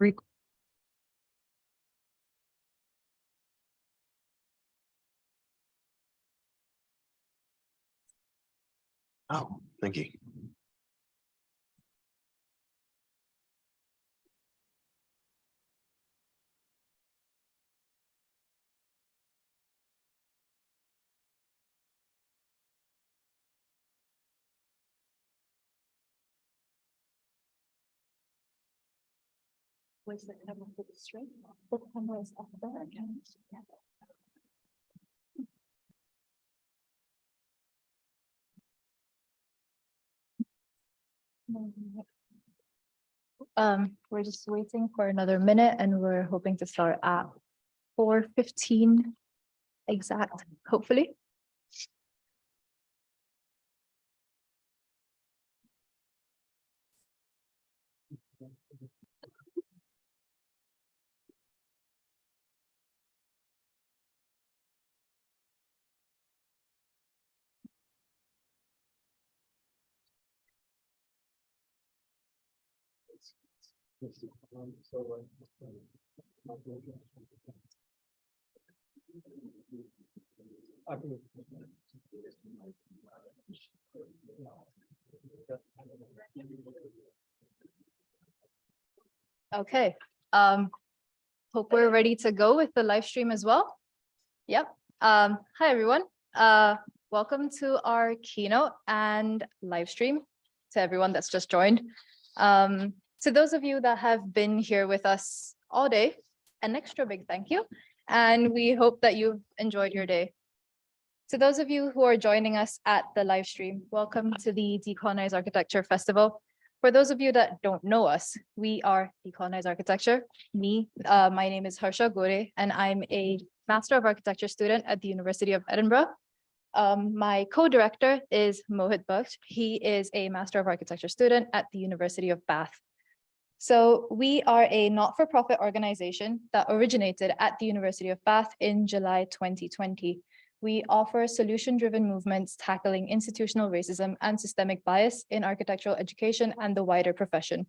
Re- Oh, thank you. Where's the camera for the straight? The camera is up there. We're just waiting for another minute and we're hoping to start at 4:15 exact, hopefully. Okay, hope we're ready to go with the live stream as well. Yep. Hi, everyone. Welcome to our keynote and live stream to everyone that's just joined. To those of you that have been here with us all day, an extra big thank you. And we hope that you've enjoyed your day. To those of you who are joining us at the live stream, welcome to the Decolonise Architecture Festival. For those of you that don't know us, we are Decolonise Architecture. My name is Harsha Gore, and I'm a Master of Architecture student at the University of Edinburgh. My co-director is Mohit Bakht. He is a Master of Architecture student at the University of Bath. So we are a not-for-profit organization that originated at the University of Bath in July 2020. We offer solution-driven movements tackling institutional racism and systemic bias in architectural education and the wider profession.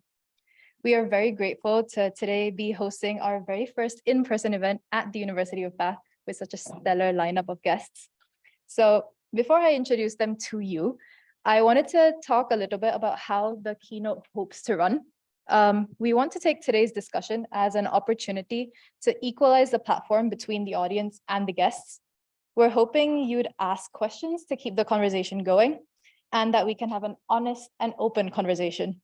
We are very grateful to today be hosting our very first in-person event at the University of Bath with such a stellar lineup of guests. So before I introduce them to you, I wanted to talk a little bit about how the keynote hopes to run. We want to take today's discussion as an opportunity to equalize the platform between the audience and the guests. We're hoping you'd ask questions to keep the conversation going and that we can have an honest and open conversation.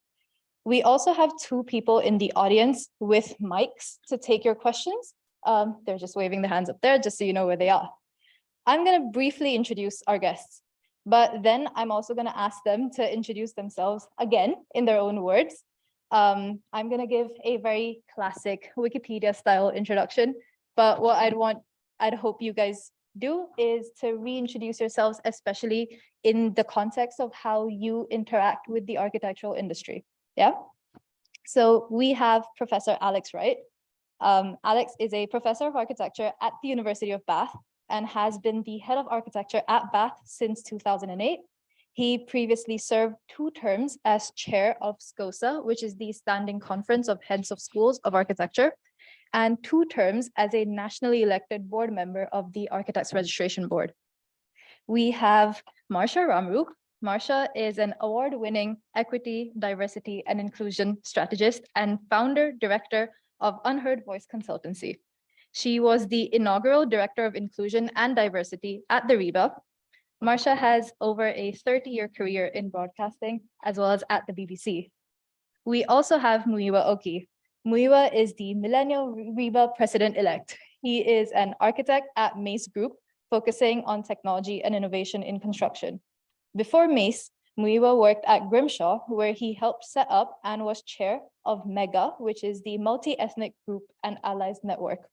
We also have two people in the audience with mics to take your questions. They're just waving their hands up there just so you know where they are. I'm going to briefly introduce our guests, but then I'm also going to ask them to introduce themselves again in their own words. I'm going to give a very classic Wikipedia style introduction, but what I'd hope you guys do is to reintroduce yourselves, especially in the context of how you interact with the architectural industry. Yeah. So we have Professor Alex Wright. Alex is a professor of architecture at the University of Bath and has been the head of architecture at Bath since 2008. He previously served 2 terms as chair of SCOSA, which is the Standing Conference of Heads of Schools of Architecture, and 2 terms as a nationally elected board member of the Architects Registration Board. We have Marsha Ramroop. Marsha is an award-winning equity, diversity, and inclusion strategist and founder director of Unheard Voice Consultancy. She was the inaugural director of inclusion and diversity at the RIBA. Marsha has over a 30-year career in broadcasting as well as at the BBC. We also have Muyiwa Oki. Muyiwa is the Millennial RIBA President-elect. He is an architect at Mace Group, focusing on technology and innovation in construction. Before Mace, Muyiwa worked at Grimshaw, where he helped set up and was chair of MEGA, which is the Multi-Ethnic Group and Allies Network.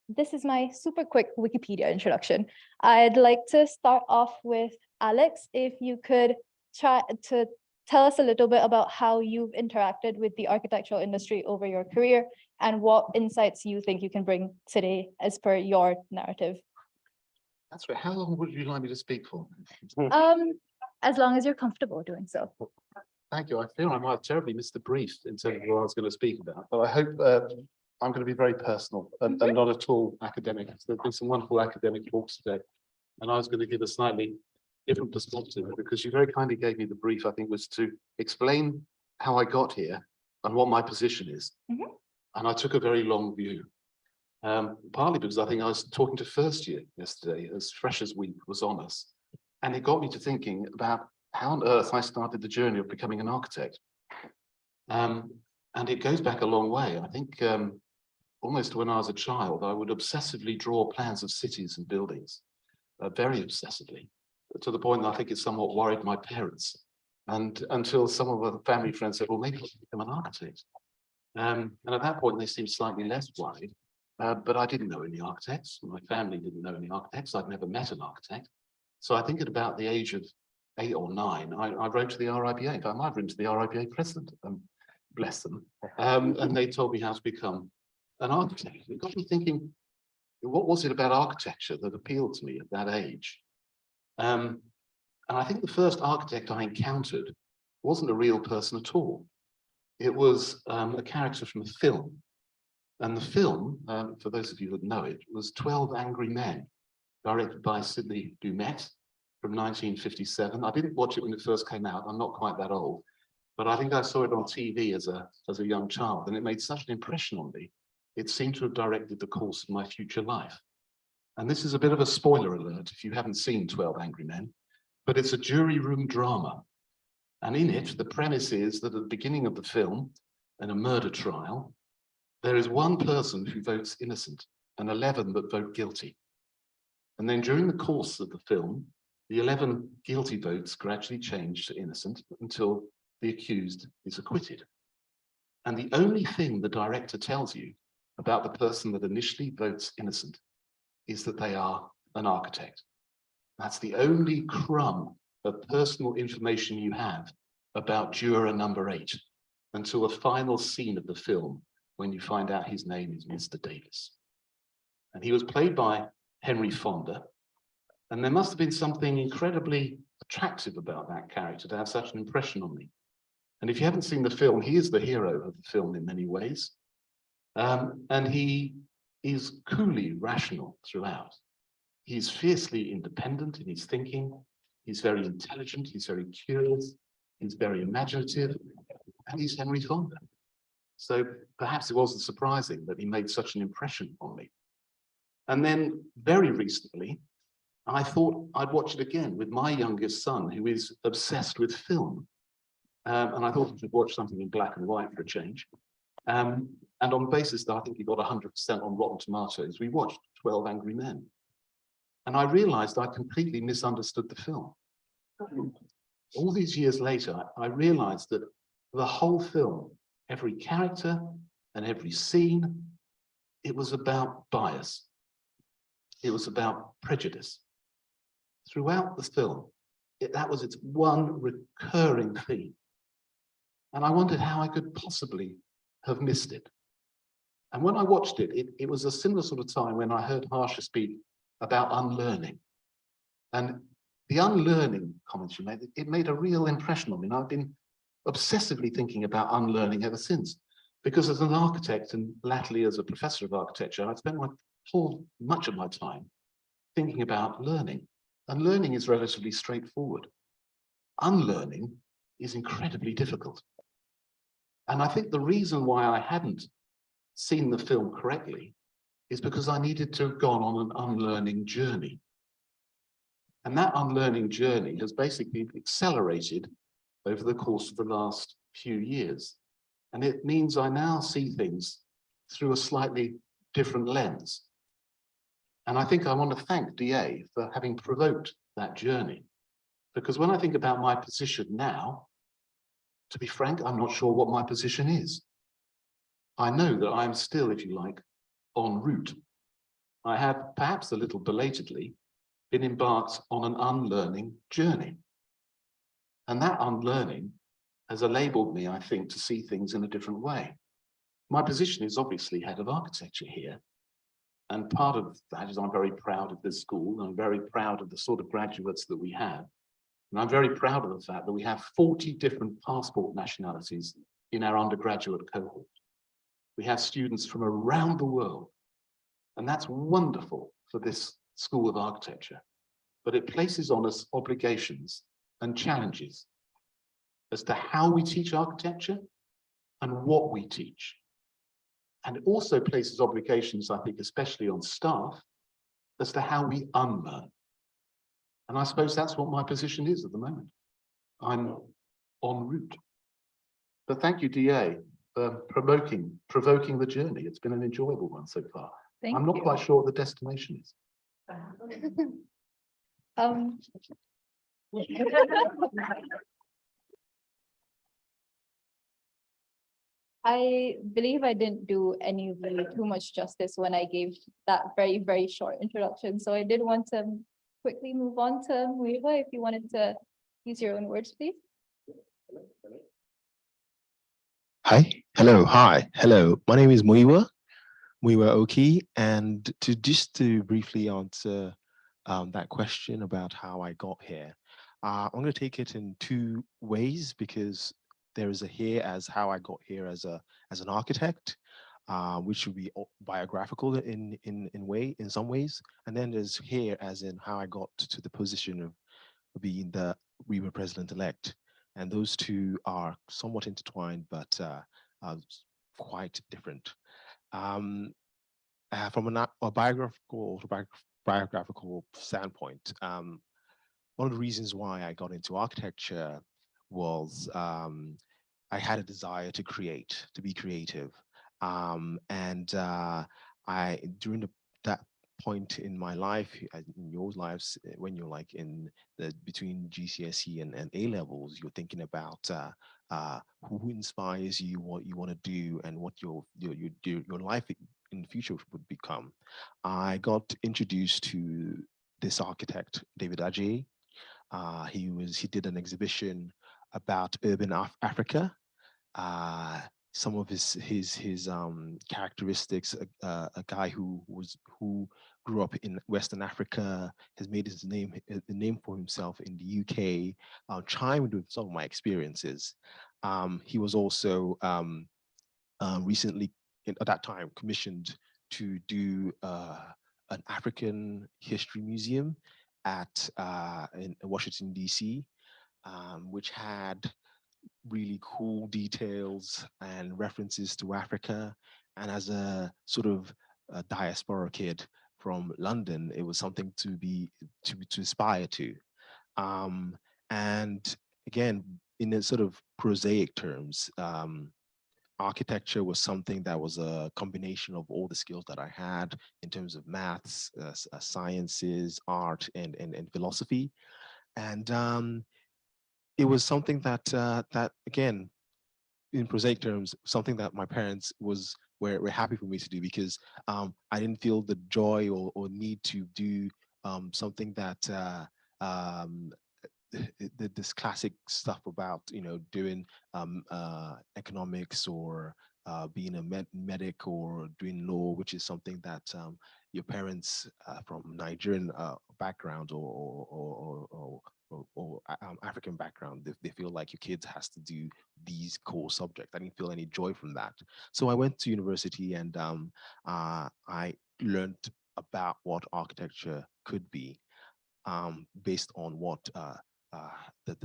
This is my super quick Wikipedia introduction. I'd like to start off with Alex, if you could try to tell us a little bit about how you've interacted with the architectural industry over your career and what insights you think you can bring today as per your narrative. That's right. How long would you like me to speak for? As long as you're comfortable doing so. Thank you. I feel I might have terribly missed the brief in terms of what I was going to speak about, but I hope I'm going to be very personal and not at all academic. There's been some wonderful academic talks today, and I was going to give a slightly different perspective because you very kindly gave me the brief. I think was to explain how I got here and what my position is, and I took a very long view. Partly because I think I was talking to first year yesterday, as Freshers' Week was on us, and it got me to thinking about how on earth I started the journey of becoming an architect. And it goes back a long way. I think almost when I was a child, I would obsessively draw plans of cities and buildings, very obsessively, to the point that I think it somewhat worried my parents. And until some of the family friends said, well, maybe you should become an architect. And at that point, they seemed slightly less worried. But I didn't know any architects. My family didn't know any architects. I'd never met an architect. So I think at about the age of 8 or 9, I wrote to the RIBA. In fact, I might have written to the RIBA president, bless them. And they told me how to become an architect. It got me thinking, what was it about architecture that appealed to me at that age? And I think the first architect I encountered wasn't a real person at all. It was a character from a film. And the film, for those of you that know it, was 12 Angry Men, directed by Sidney Lumet from 1957. I didn't watch it when it first came out. I'm not quite that old, but I think I saw it on TV as a young child, and it made such an impression on me. It seemed to have directed the course of my future life. And this is a bit of a spoiler alert if you haven't seen 12 Angry Men, but it's a jury room drama. And in it, the premise is that at the beginning of the film, in a murder trial, there is one person who votes innocent and 11 that vote guilty. And then during the course of the film, the 11 guilty votes gradually change to innocent until the accused is acquitted. And the only thing the director tells you about the person that initially votes innocent is that they are an architect. That's the only crumb of personal information you have about juror number 8 until the final scene of the film, when you find out his name is Mr. Davis. And he was played by Henry Fonda. And there must have been something incredibly attractive about that character to have such an impression on me. And if you haven't seen the film, he is the hero of the film in many ways. And he is coolly rational throughout. He's fiercely independent in his thinking. He's very intelligent. He's very curious. He's very imaginative. And he's Henry Fonda. So perhaps it wasn't surprising that he made such an impression on me. And then very recently, I thought I'd watch it again with my youngest son, who is obsessed with film. And I thought I should watch something in black and white for a change. And on the basis that I think he got 100% on Rotten Tomatoes, we watched 12 Angry Men. And I realized I completely misunderstood the film. All these years later, I realized that the whole film, every character and every scene, it was about bias. It was about prejudice. Throughout the film, that was its one recurring theme. And I wondered how I could possibly have missed it. And when I watched it, it was a similar sort of time when I heard Marsha speak about unlearning. And the unlearning comments she made, it made a real impression on me. And I've been obsessively thinking about unlearning ever since. Because as an architect and latterly as a professor of architecture, I've spent much of my time thinking about learning. And learning is relatively straightforward. Unlearning is incredibly difficult. And I think the reason why I hadn't seen the film correctly is because I needed to have gone on an unlearning journey. And that unlearning journey has basically accelerated over the course of the last few years. And it means I now see things through a slightly different lens. And I think I want to thank DA for having provoked that journey. Because when I think about my position now, to be frank, I'm not sure what my position is. I know that I'm still, if you like, en route. I have, perhaps a little belatedly, been embarked on an unlearning journey. And that unlearning has enabled me, I think, to see things in a different way. My position is obviously head of architecture here. And part of that is I'm very proud of this school. I'm very proud of the sort of graduates that we have. And I'm very proud of the fact that we have 40 different passport nationalities in our undergraduate cohort. We have students from around the world, and that's wonderful for this School of Architecture. But it places on us obligations and challenges as to how we teach architecture and what we teach. And it also places obligations, I think, especially on staff, as to how we unlearn. And I suppose that's what my position is at the moment. I'm en route. But thank you, DA, for provoking the journey. It's been an enjoyable one so far. Thank I'm not you. quite sure what the destination is. Um, I believe I didn't do any really too much justice when I gave that very, very short introduction. So I did want to quickly move on to Muyiwa, if you wanted to use your own words, please. Hi, hello, hi, hello. My name is Muyiwa Oki, and to briefly answer that question about how I got here, I'm going to take it in two ways because there is a here as how I got here as an architect, which would be biographical in some ways, and then there's here as in how I got to the position of being the RIBA president-elect. And those two are somewhat intertwined, but quite different. From a biographical standpoint, one of the reasons why I got into architecture was I had a desire to be creative. And during that point in my life, in your lives, when you're like between GCSE and A levels, you're thinking about who inspires you, what you want to do, and what your life in the future would become. I got introduced to this architect, David Adjaye. He did an exhibition about urban Africa. Some of his characteristics, a guy who grew up in Western Africa, has made his name for himself in the UK, chimed with some of my experiences. He was also recently, at that time, commissioned to do an African history museum in Washington, DC, which had really cool details and references to Africa. And as a sort of a diaspora kid from London, it was something to aspire to. And again, in a sort of prosaic terms, architecture was something that was a combination of all the skills that I had in terms of maths, sciences, art, and philosophy. And it was something that again, in prosaic terms, something that my parents were happy for me to do, because I didn't feel the joy or need to do something that this classic stuff about doing economics or being a medic or doing law, which is something that your parents from Nigerian background or African background, they feel like your kids has to do these core subjects. I didn't feel any joy from that. So I went to university and I learned about what architecture could be based on what the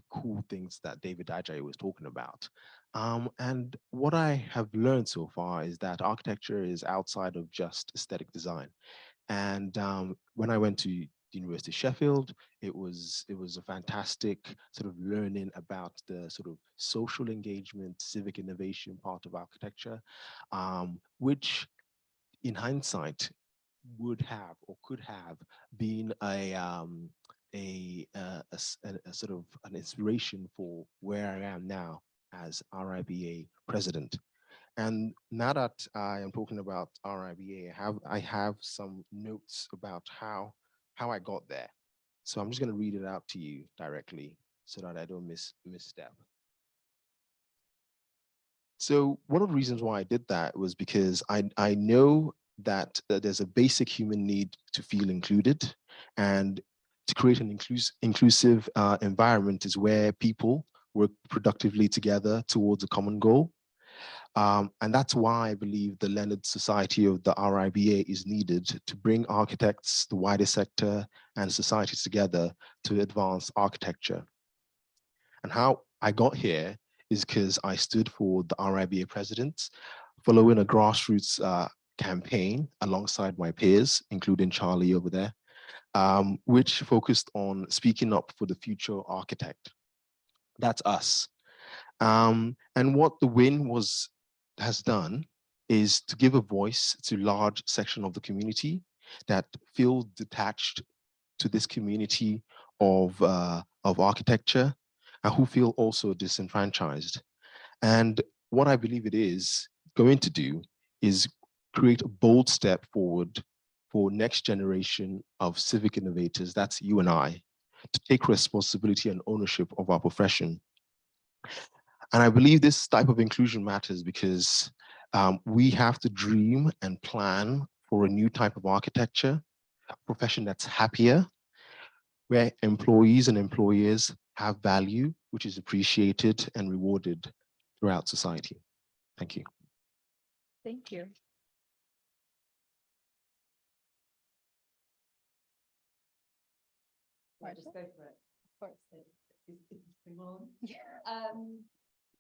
cool things that David Adjaye was talking about. And what I have learned so far is that architecture is outside of just aesthetic design. And when I went to the University of Sheffield, it was a fantastic sort of learning about the sort of social engagement, civic innovation part of architecture, which in hindsight would have or could have been a sort of an inspiration for where I am now as RIBA president. And now that I am talking about RIBA, I have some notes about how I got there. So I'm just going to read it out to you directly so that I don't misstep. So one of the reasons why I did that was because I know that there's a basic human need to feel included, and to create an inclusive environment is where people work productively together towards a common goal. And that's why I believe the Leonard Society of the RIBA is needed to bring architects, the wider sector, and society together to advance architecture. And how I got here is because I stood for the RIBA president, following a grassroots campaign alongside my peers, including Charlie over there, which focused on speaking up for the future architect. That's us. And what the win has done is to give a voice to large section of the community that feel detached to this community of architecture and who feel also disenfranchised. And what I believe it is going to do is create a bold step forward for next generation of civic innovators, that's you and I, to take responsibility and ownership of our profession. And I believe this type of inclusion matters because we have to dream and plan for a new type of architecture, a profession that's happier, where employees and employers have value, which is appreciated and rewarded throughout society. Thank you. Thank you. I'll just go for it. Of course. Is this thing on? Yeah.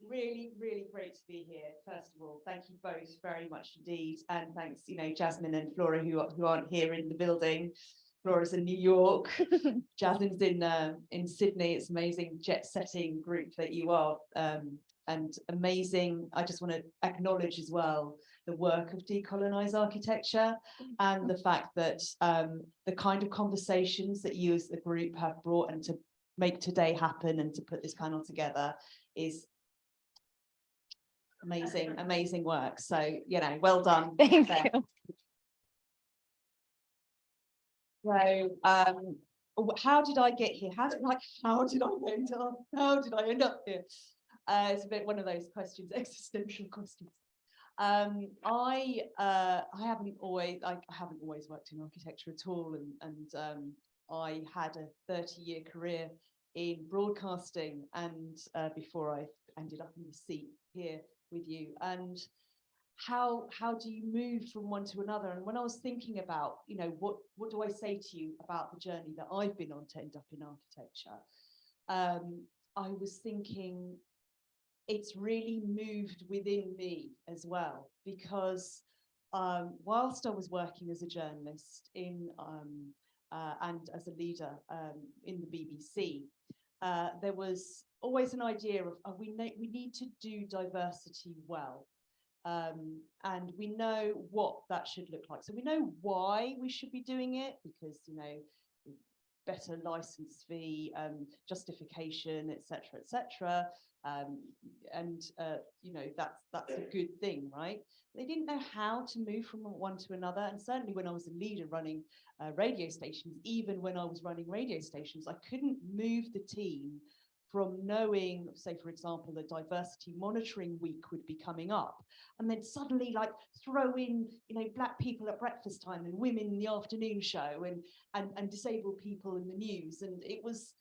Really, really great to be here. First of all, thank you both very much indeed, and thanks, Jasmine and Flora who aren't here in the building. Flora's in New York, Jasmine's in Sydney. It's amazing jet-setting group that you are, and amazing. I just want to acknowledge as well the work of Decolonise Architecture and the fact that the kind of conversations that you as the group have brought and to make today happen and to put this panel together is amazing work. So, well done. Thank there. you. So, how did I get here? How did I end up here? It's a bit one of those questions, existential questions. I haven't always worked in architecture at all, and I had a 30-year career in broadcasting, and before I ended up in the seat here with you. And how do you move from one to another? And when I was thinking about, what do I say to you about the journey that I've been on to end up in architecture, I was thinking it's really moved within me as well, because whilst I was working as a journalist and as a leader in the BBC, there was always an idea of we need to do diversity well. And we know what that should look like. So we know why we should be doing it, because, better license fee, justification, etc. That's a good thing, right? They didn't know how to move from one to another. And certainly when I was a leader running radio stations, even when I was running radio stations, I couldn't move the team from knowing, say, for example, the diversity monitoring week would be coming up, and then suddenly throw in, black people at breakfast time and women in the afternoon show and disabled people in the news. And it was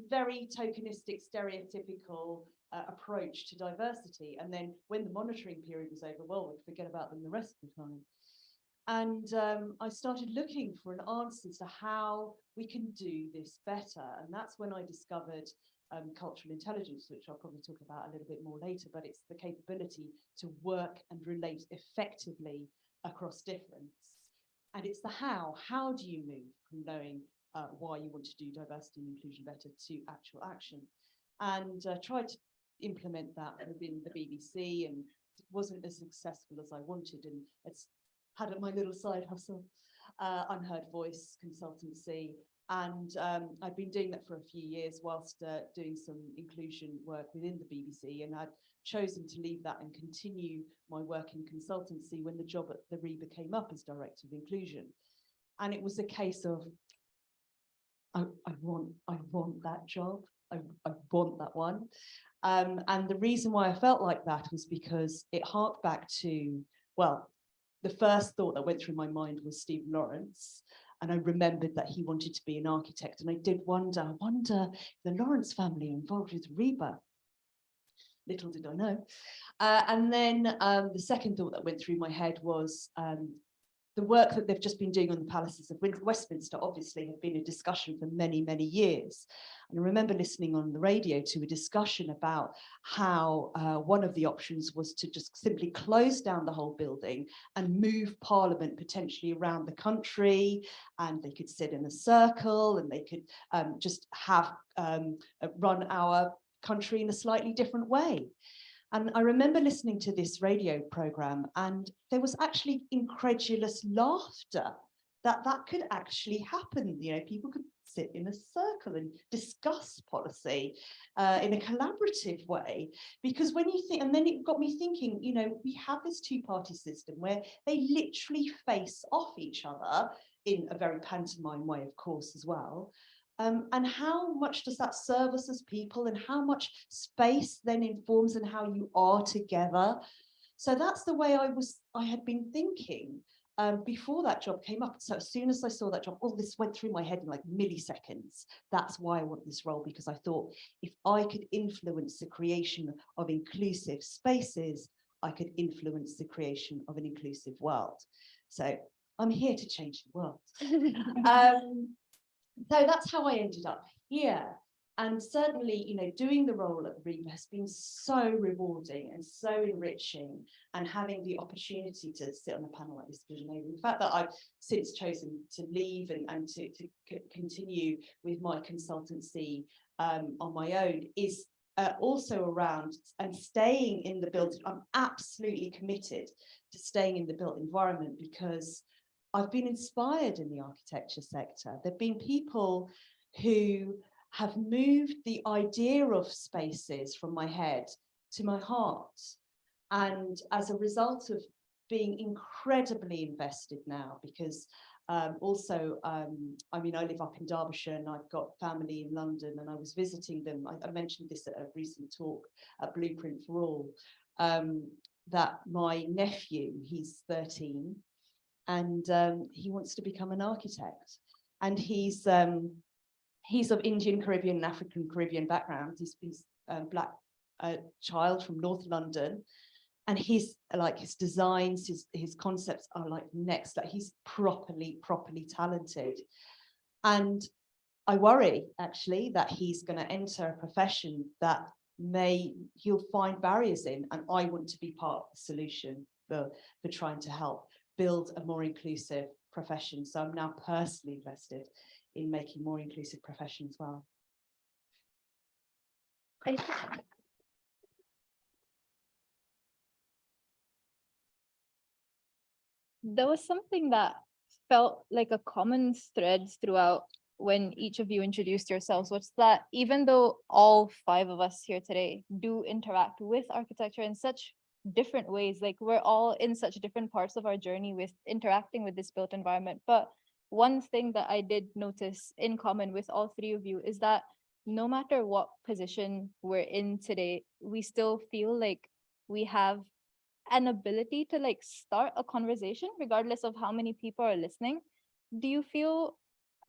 very tokenistic, stereotypical approach to diversity. And then when the monitoring period was over, well, we'd forget about them the rest of the time. And I started looking for an answer to how we can do this better. And that's when I discovered cultural intelligence, which I'll probably talk about a little bit more later, but it's the capability to work and relate effectively across difference. And it's the how. How do you move from knowing why you want to do diversity and inclusion better to actual action? And tried to implement that within the BBC, and it wasn't as successful as I wanted. And it's had my little side hustle, Unheard voice consultancy, and I'd been doing that for a few years whilst doing some inclusion work within the BBC, and I'd chosen to leave that and continue my work in consultancy when the job at the RIBA came up as Director of Inclusion. And it was a case of, I want that job, I want that one. And the reason why I felt like that was because it harked back to, well, the first thought that went through my mind was Stephen Lawrence, And I remembered that he wanted to be an architect. And I did wonder, if the Lawrence family are involved with RIBA. Little did I know. And then the second thought that went through my head was the work that they've just been doing on the palaces of Westminster obviously have been a discussion for many, many years. And I remember listening on the radio to a discussion about how one of the options was to just simply close down the whole building and move Parliament potentially around the country, and they could sit in a circle and they could just have run our country in a slightly different way. And I remember listening to this radio program, and there was actually incredulous laughter that that could actually happen. You know, people could sit in a circle and discuss policy in a collaborative way. Because when you think, and then it got me thinking, you know, we have this two-party system where they literally face off each other in a very pantomime way, of course, as well. And how much does that serve us as people, and how much space then informs and how you are together? So that's the way I had been thinking before that job came up. So as soon as I saw that job, all this went through my head in like milliseconds. That's why I want this role, because I thought if I could influence the creation of inclusive spaces, I could influence the creation of an inclusive world. So I'm here to change the world. So that's how I ended up here. And certainly, you know, doing the role at RIBA has been so rewarding and so enriching, and having the opportunity to sit on a panel like this was amazing. The fact that I've since chosen to leave and to continue with my consultancy on my own is also around and staying in the built. I'm absolutely committed to staying in the built environment, because I've been inspired in the architecture sector. There have been people who have moved the idea of spaces from my head to my heart. And as a result of being incredibly invested now, because also, I mean, I live up in Derbyshire and I've got family in London, and I was visiting them. I mentioned this at a recent talk at Blueprint for All, that my nephew, he's 13, and he wants to become an architect. And he's of Indian, Caribbean, and African Caribbean background. He's a black child from North London, and his designs, his concepts are like next. Like, he's properly talented. And I worry actually that he's going to enter a profession that he'll find barriers in, and I want to be part of the solution for trying to help build a more inclusive profession. So I'm now personally invested in making more inclusive profession as well. There was something that felt like a common thread throughout when each of you introduced yourselves, which is that even though all 5 of us here today do interact with architecture in such different ways, like we're all in such different parts of our journey with interacting with this built environment. But one thing that I did notice in common with all 3 of you is that no matter what position we're in today, we still feel like we have an ability to like start a conversation regardless of how many people are listening. Do you feel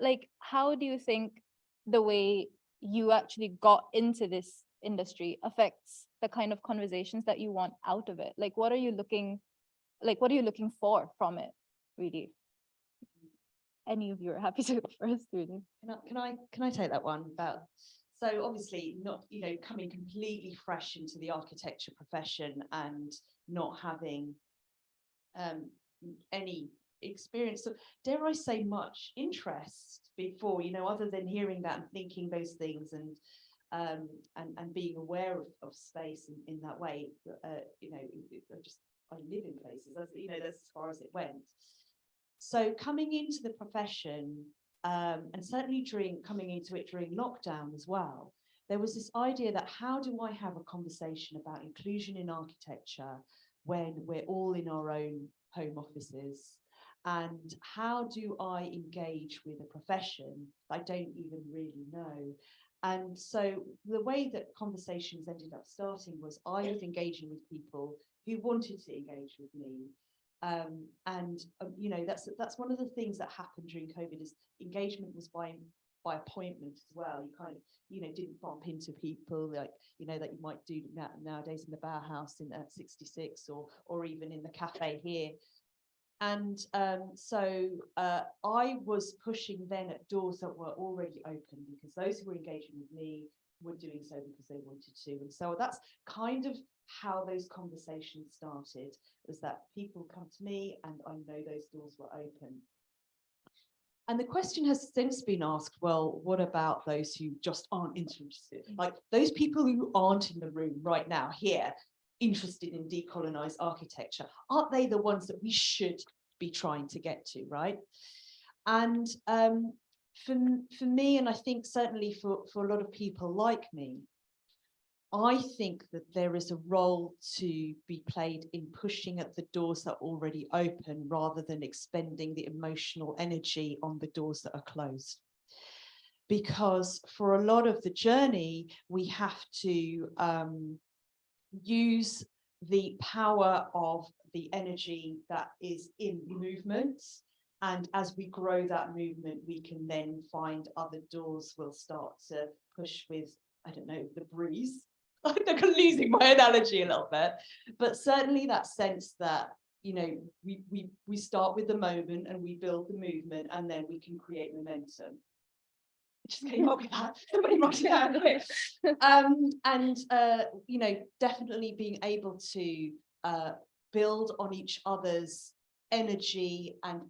like, how do you think the way you actually got into this industry affects the kind of conversations that you want out of it? Like, what are you looking for from it, really? Any of you are happy to go first, really. Can I take that one? About, so obviously not, you know, coming completely fresh into the architecture profession and not having any experience, so dare I say much interest before, you know, other than hearing that and thinking those things, and being aware of space in that way. You know, I live in places, you know, that's as far as it went. So coming into the profession, and certainly coming into it during lockdown as well, there was this idea that how do I have a conversation about inclusion in architecture when we're all in our own home offices? And how do I engage with a profession I don't even really know? And so the way that conversations ended up starting was I was engaging with people who wanted to engage with me, You know, that's one of the things that happened during COVID, is engagement was by appointment as well. You kind of, you know, didn't bump into people like, you know, that you might do nowadays in the Bauhaus in 66 or even in the cafe here. And so I was pushing then at doors that were already open, because those who were engaging with me were doing so because they wanted to. And so that's kind of how those conversations started, was that people come to me and I know those doors were open. And the question has since been asked, well, what about those who just aren't interested? Like those people who aren't in the room right now here, interested in decolonized architecture, aren't they the ones that we should be trying to get to, right? And for me, and I think certainly for a lot of people like me, I think that there is a role to be played in pushing at the doors that are already open, rather than expending the emotional energy on the doors that are closed. Because for a lot of the journey, we have to use the power of the energy that is in movements. And as we grow that movement, we can then find other doors will start to push with, I don't know, the breeze. I'm losing my analogy a little bit, but certainly that sense that, you know, we start with the moment and we build the movement, and then we can create momentum. I just came up with that. Somebody wrote it down. You know, definitely being able to build on each other's energy and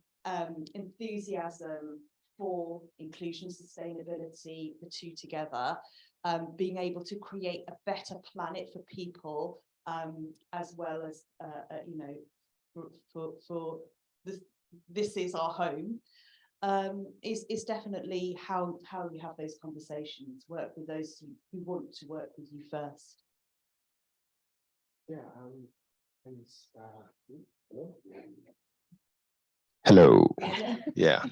enthusiasm for inclusion, sustainability, the two together. Being able to create a better planet for people, as well as, you know, for this is our home, is definitely how we have those conversations, work with those who want to work with you first. Yeah. Hello. Yeah.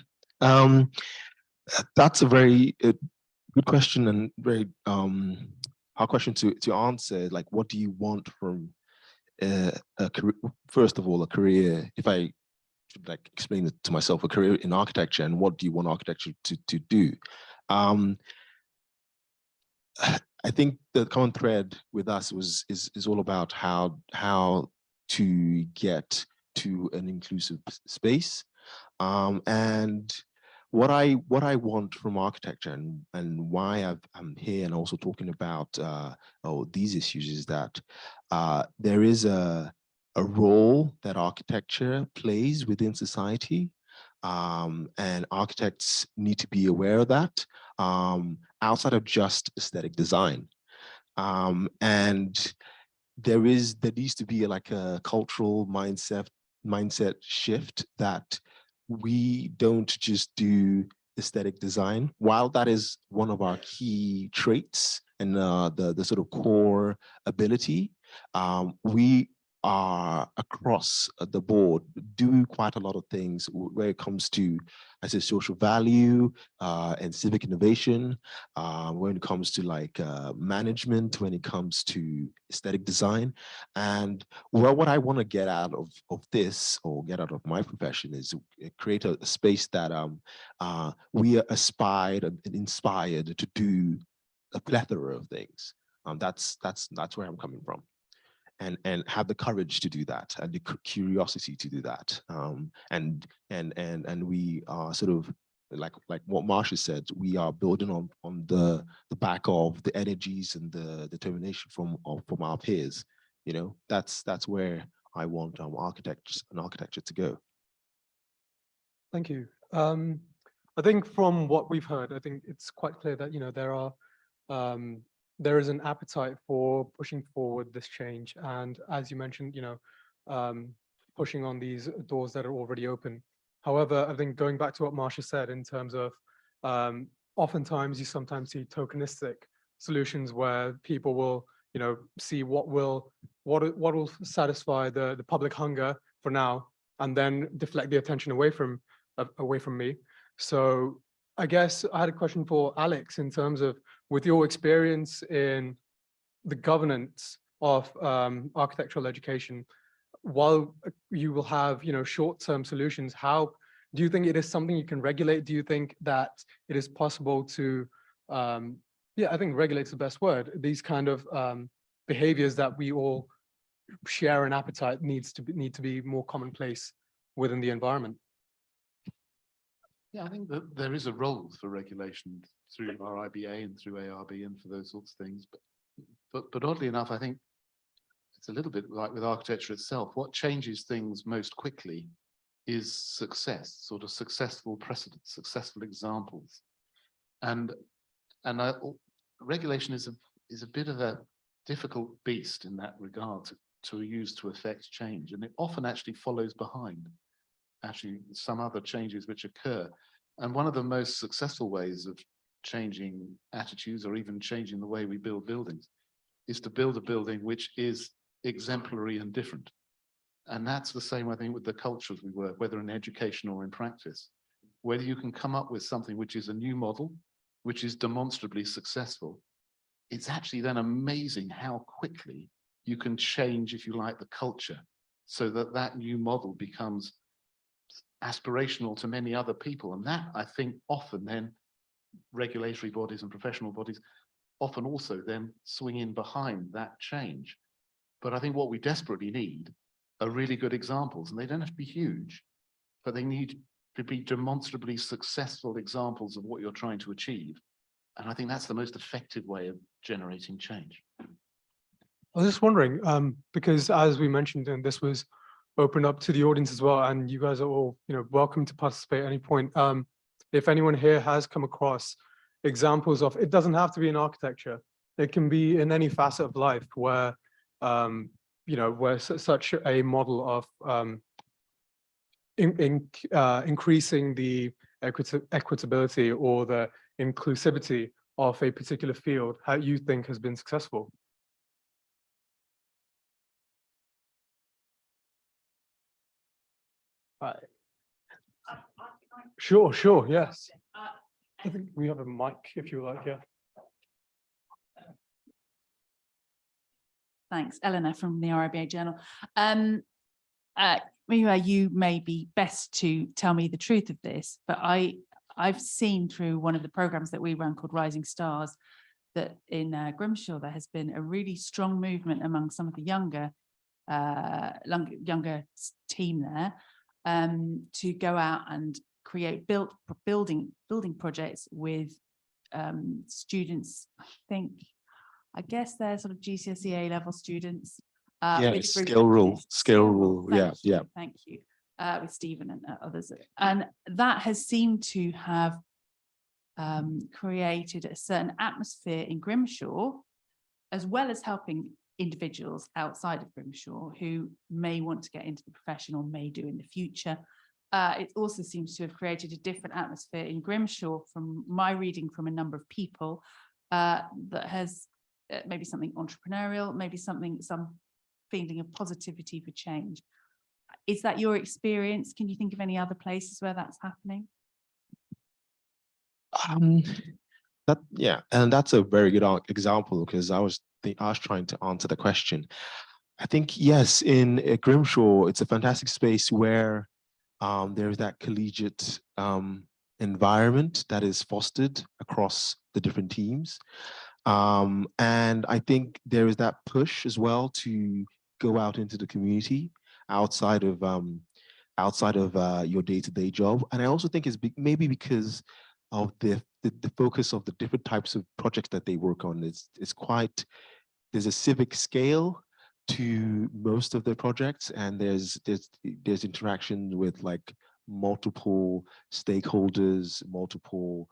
That's a very good question, and very hard question to answer. Like, what do you want from a career? First of all, a career. If I should like explain it to myself, a career in architecture, and what do you want architecture to do? I think the common thread with us is all about how to get to an inclusive space, and what I want from architecture, and why I'm here and also talking about these issues, is that there is a role that architecture plays within society, and architects need to be aware of that, outside of just aesthetic design. And there needs to be like a cultural mindset shift, that we don't just do aesthetic design. While that is one of our key traits and the sort of core ability, we are across the board do quite a lot of things where it comes to, I say, social value and civic innovation, when it comes to like management, when it comes to aesthetic design. And well, what I want to get out of this, or get out of my profession, is create a space that we are aspired and inspired to do a plethora of things. That's where I'm coming from. And have the courage to do that, and the curiosity to do that, and we are sort of like what Marsha said, we are building on the back of the energies and the determination from our peers. You know, that's where I want architecture to go. Thank you. I think from what we've heard, I think it's quite clear that, you know, there is an appetite for pushing forward this change. And as you mentioned, you know, pushing on these doors that are already open. However, I think going back to what Marsha said in terms of oftentimes you sometimes see tokenistic solutions where people will, you know, see what will satisfy the public hunger for now, and then deflect the attention away from me. So I guess I had a question for Alex in terms of, with your experience in the governance of architectural education, while you will have, short-term solutions, how do you think it is something you can regulate? Do you think that it is possible to, yeah, I think regulate's the best word. These kind of behaviors that we all share an appetite need to be more commonplace within the environment. Yeah, I think that there is a role for regulation through our RIBA and through ARB and for those sorts of things. But oddly enough, I think it's a little bit like with architecture itself. What changes things most quickly is success, sort of successful precedents, successful examples. And regulation is a bit of a difficult beast in that regard to use to affect change. And it often actually follows behind actually some other changes which occur. And one of the most successful ways of changing attitudes or even changing the way we build buildings is to build a building which is exemplary and different. And that's the same, I think, with the cultures we work, whether in education or in practice, whether you can come up with something which is a new model, which is demonstrably successful. It's actually then amazing how quickly you can change, if you like, the culture so that that new model becomes aspirational to many other people. And that, I think, often then regulatory bodies and professional bodies often also then swing in behind that change. But I think what we desperately need are really good examples, and they don't have to be huge, but they need to be demonstrably successful examples of what you're trying to achieve. And I think that's the most effective way of generating change. I was just wondering, because as we mentioned, and this was open up to the audience as well, and you guys are all, welcome to participate at any point. If anyone here has come across examples of, it doesn't have to be in architecture, it can be in any facet of life where, where such a model of increasing the equitability or the inclusivity of a particular field, how you think has been successful. Sure, yes. I think we have a mic if you like, yeah. Thanks, Eleanor from the RIBA Journal. Muyiwa, you may be best to tell me the truth of this, but I've seen through one of the programs that we run called Rising Stars that in Grimshaw there has been a really strong movement among some of the younger team there to go out and create building projects with students. I guess they're sort of GCSE A-level students. Yeah, skill rule. Yeah. Thank you. With Stephen and others. And that has seemed to have created a certain atmosphere in Grimshaw, as well as helping individuals outside of Grimshaw who may want to get into the profession or may do in the future. It also seems to have created a different atmosphere in Grimshaw, from my reading from a number of people, that has maybe something entrepreneurial, maybe some feeling of positivity for change. Is that your experience? Can you think of any other places where that's happening? Yeah, and that's a very good example, because I was trying to answer the question. I think, yes, in Grimshaw, it's a fantastic space where there's that collegiate environment that is fostered across the different teams. And I think there is that push as well to go out into the community outside of your day-to-day job. And I also think it's maybe because of the focus of the different types of projects that they work on. It's quite, there's a civic scale to most of their projects, and there's interaction with like multiple stakeholders, multiple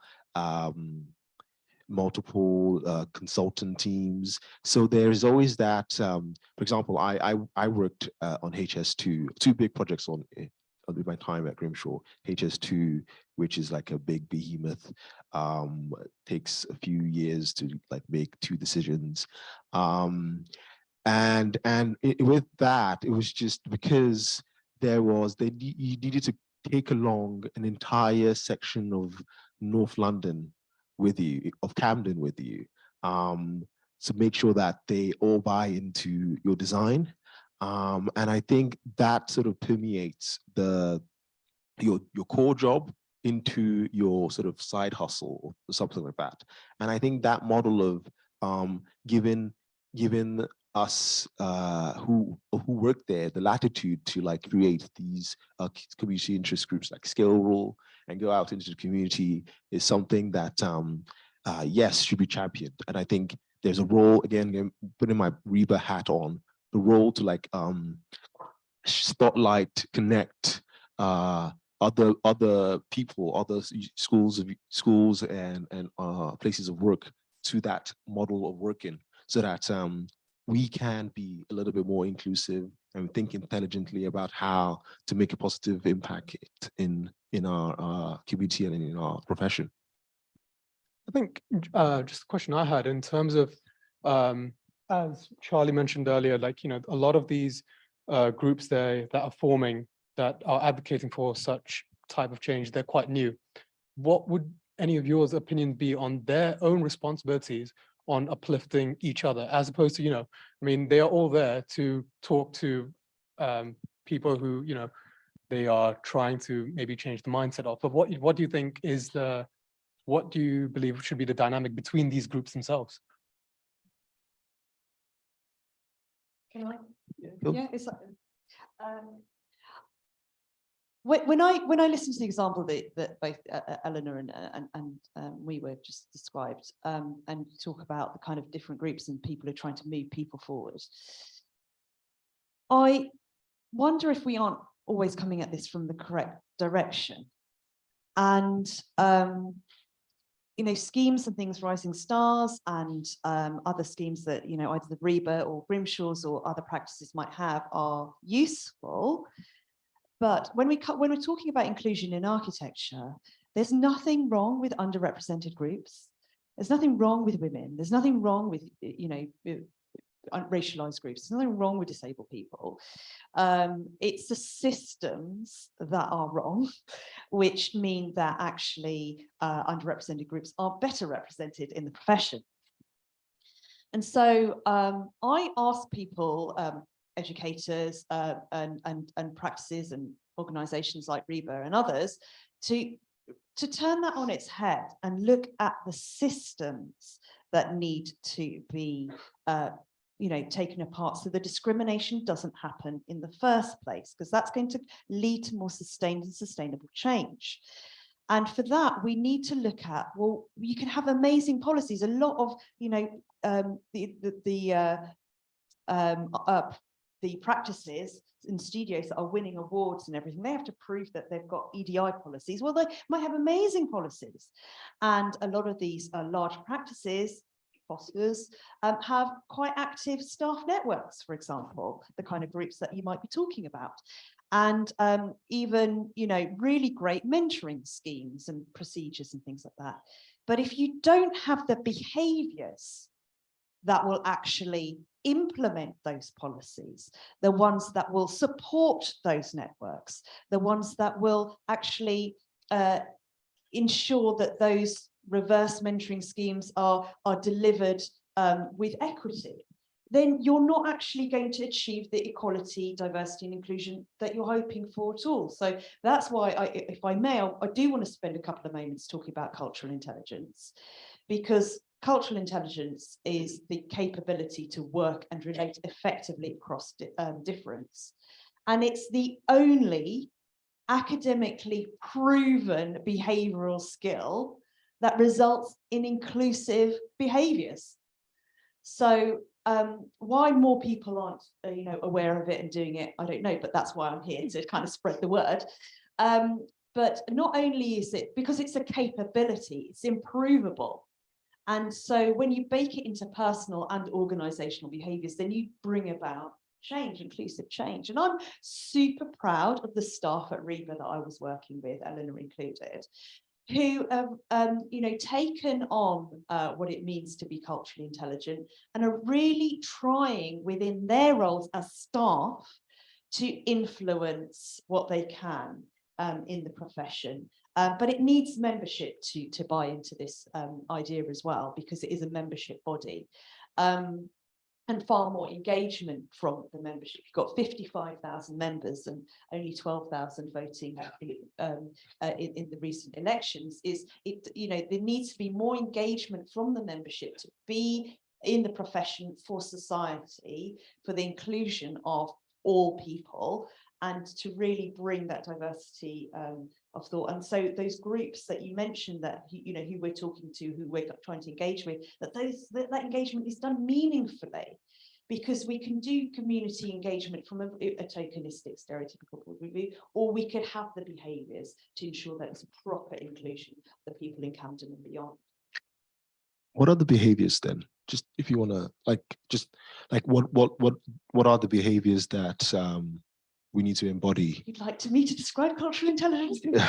consultant teams. So there's always that. For example, I worked on HS2, two big projects on my time at Grimshaw. HS2, which is like a big behemoth, takes a few years to like make two decisions. And with that, it was just because you needed to take along an entire section of North London with you, of Camden with you, to make sure that they all buy into your design. And I think that sort of permeates your core job into your sort of side hustle or something like that. And I think that model of giving us who work there the latitude to like create these community interest groups like Skill Rule and go out into the community is something that yes, should be championed. And I think there's a role, again, putting my RIBA hat on, the role to like spotlight, connect other people, other schools and places of work to that model of working, so that we can be a little bit more inclusive and think intelligently about how to make a positive impact in our community and in our profession. I think just a question I had in terms of, as Charlie mentioned earlier, like, you know, a lot of these groups there that are forming, that are advocating for such type of change, they're quite new. What would any of yours opinion be on their own responsibilities on uplifting each other, as opposed to, you know, I mean, they are all there to talk to people who, you know, they are trying to maybe change the mindset of, but what do you think is what do you believe should be the dynamic between these groups themselves? Can I? Go. Yeah, it's when I listen to the example that both Eleanor and Muyiwa just described, and talk about the kind of different groups and people who are trying to move people forward, I wonder if we aren't always coming at this from the correct direction. And you know, schemes and things, Rising Stars and other schemes that, you know, either the RIBA or Grimshaw's or other practices might have are useful. But when we're talking about inclusion in architecture, there's nothing wrong with underrepresented groups. There's nothing wrong with women. There's nothing wrong with, you know, racialized groups. There's nothing wrong with disabled people. It's the systems that are wrong, which mean that actually underrepresented groups are better represented in the profession. And so I ask people, educators and practices and organizations like RIBA and others to turn that on its head and look at the systems that need to be you know, taken apart so the discrimination doesn't happen in the first place, because that's going to lead to more sustained and sustainable change. And for that, we need to look at, well, you can have amazing policies. A lot of, you know, the practices in studios that are winning awards and everything, they have to prove that they've got EDI policies. Well, they might have amazing policies. And a lot of these large practices, fosters, have quite active staff networks, for example, the kind of groups that you might be talking about. And even, you know, really great mentoring schemes and procedures and things like that. But if you don't have the behaviors that will actually implement those policies, the ones that will support those networks, the ones that will actually ensure that those reverse mentoring schemes are delivered with equity, then you're not actually going to achieve the equality, diversity and inclusion that you're hoping for at all. So that's why, if I may, I do want to spend a couple of moments talking about cultural intelligence, because cultural intelligence is the capability to work and relate effectively across difference. And it's the only academically proven behavioral skill that results in inclusive behaviors. So why more people aren't, you know, aware of it and doing it, I don't know, but that's why I'm here, to kind of spread the word. But not only is it because it's a capability, it's improvable. And so when you bake it into personal and organizational behaviors, then you bring about change, inclusive change. And I'm super proud of the staff at RIBA that I was working with, Eleanor included, who have you know, taken on what it means to be culturally intelligent and are really trying within their roles as staff to influence what they can in the profession. But it needs membership to buy into this idea as well, because it is a membership body. and far more engagement from the membership. You've got 55,000 members and only 12,000 voting in the recent elections. There needs to be more engagement from the membership to be in the profession for society, for the inclusion of all people, and to really bring that diversity of thought. And so those groups that you mentioned, that who we're talking to, who we're trying to engage with, that engagement is done meaningfully, because we can do community engagement from a tokenistic, stereotypical point of view, or we could have the behaviours to ensure that it's a proper inclusion of the people in Camden and beyond. What are the behaviors then? Just if you want to what are the behaviors that we need to embody? You'd like me to describe cultural intelligence? Down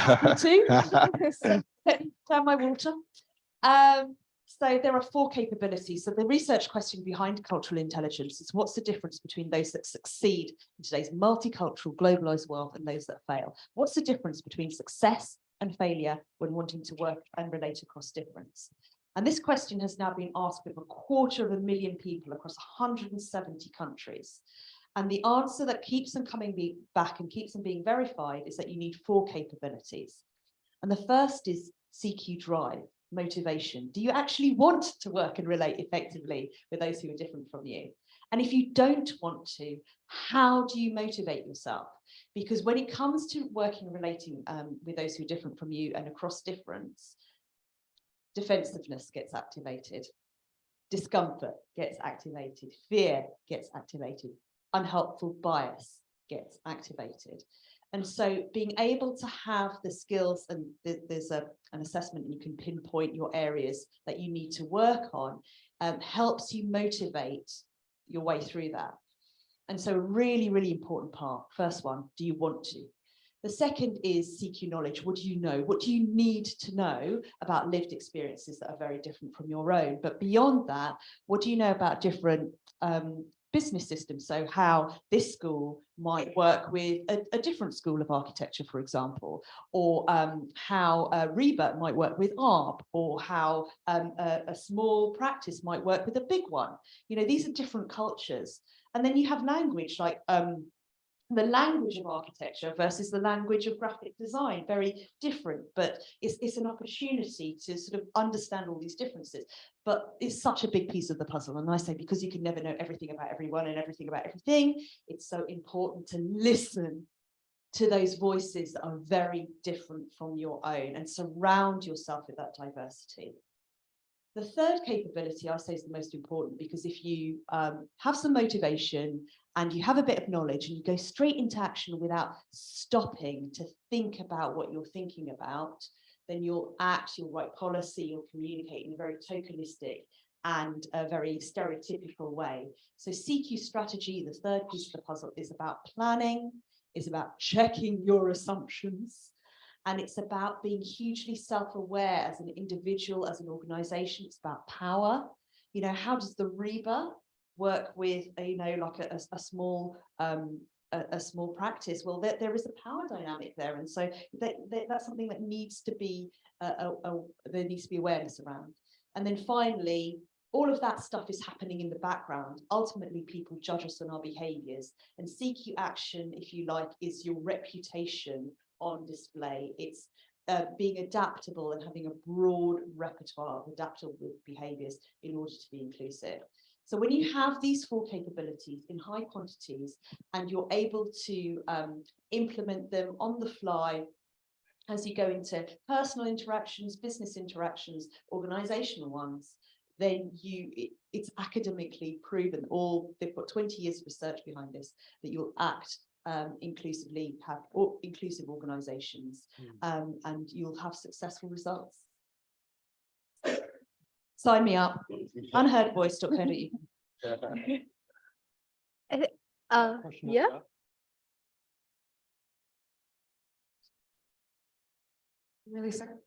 my water. So there are 4 capabilities. So the research question behind cultural intelligence is, what's the difference between those that succeed in today's multicultural, globalized world and those that fail? What's the difference between success and failure when wanting to work and relate across difference? And this question has now been asked of 250,000 people across 170 countries. And the answer that keeps them coming back and keeps them being verified is that you need 4 capabilities. And the first is CQ drive, motivation. Do you actually want to work and relate effectively with those who are different from you? And if you don't want to, how do you motivate yourself? Because when it comes to working and relating with those who are different from you and across difference, defensiveness gets activated, discomfort gets activated, fear gets activated, unhelpful bias gets activated. And so being able to have the skills, and there's an assessment, and you can pinpoint your areas that you need to work on, helps you motivate your way through that. And so a really, really important part. First one, do you want to? The second is CQ knowledge. What do you know? What do you need to know about lived experiences that are very different from your own? But beyond that, what do you know about different business systems? So how this school might work with a different school of architecture, for example, or how RIBA might work with ARB, or how a small practice might work with a big one. These are different cultures. And then you have language, like the language of architecture versus the language of graphic design, very different, but it's an opportunity to sort of understand all these differences. But it's such a big piece of the puzzle. And I say, because you can never know everything about everyone and everything about everything, it's so important to listen to those voices that are very different from your own and surround yourself with that diversity. The third capability I say is the most important, because if you have some motivation and you have a bit of knowledge and you go straight into action without stopping to think about what you're thinking about, then you'll act, you'll write policy, you'll communicate in a very tokenistic and a very stereotypical way. So CQ strategy, the third piece of the puzzle, is about planning, is about checking your assumptions, and it's about being hugely self-aware as an individual, as an organization. It's about power. How does the RIBA work with, like a small practice? Well, there is a power dynamic there. And so that's something that needs to be, there needs to be awareness around. And then finally, all of that stuff is happening in the background. Ultimately, people judge us on our behaviors, and CQ action, if you like, is your reputation on display. It's being adaptable and having a broad repertoire of adaptable behaviors in order to be inclusive. So when you have these 4 capabilities in high quantities and you're able to implement them on the fly as you go into personal interactions, business interactions, organizational ones, then it's academically proven, they've got 20 years of research behind this, that you'll act inclusively, have inclusive organizations, and you'll have successful results. Sign me up. Unheardvoice.co.uk. Yeah. Really sorry.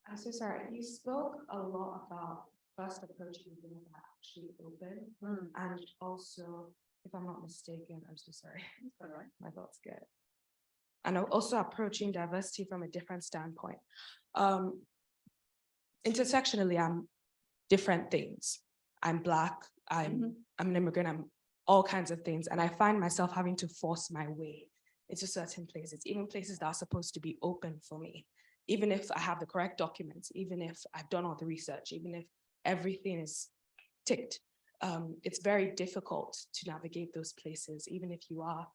I'm so sorry. You spoke a lot about first approaching things that are actually open, and also, if I'm not mistaken, I'm so sorry. All right, my thoughts get. And also approaching diversity from a different standpoint. Intersectionally, I'm different things. I'm Black, I'm an immigrant, I'm all kinds of things. And I find myself having to force my way into certain places, even places that are supposed to be open for me. Even if I have the correct documents, even if I've done all the research, even if everything is ticked, it's very difficult to navigate those places, even if you are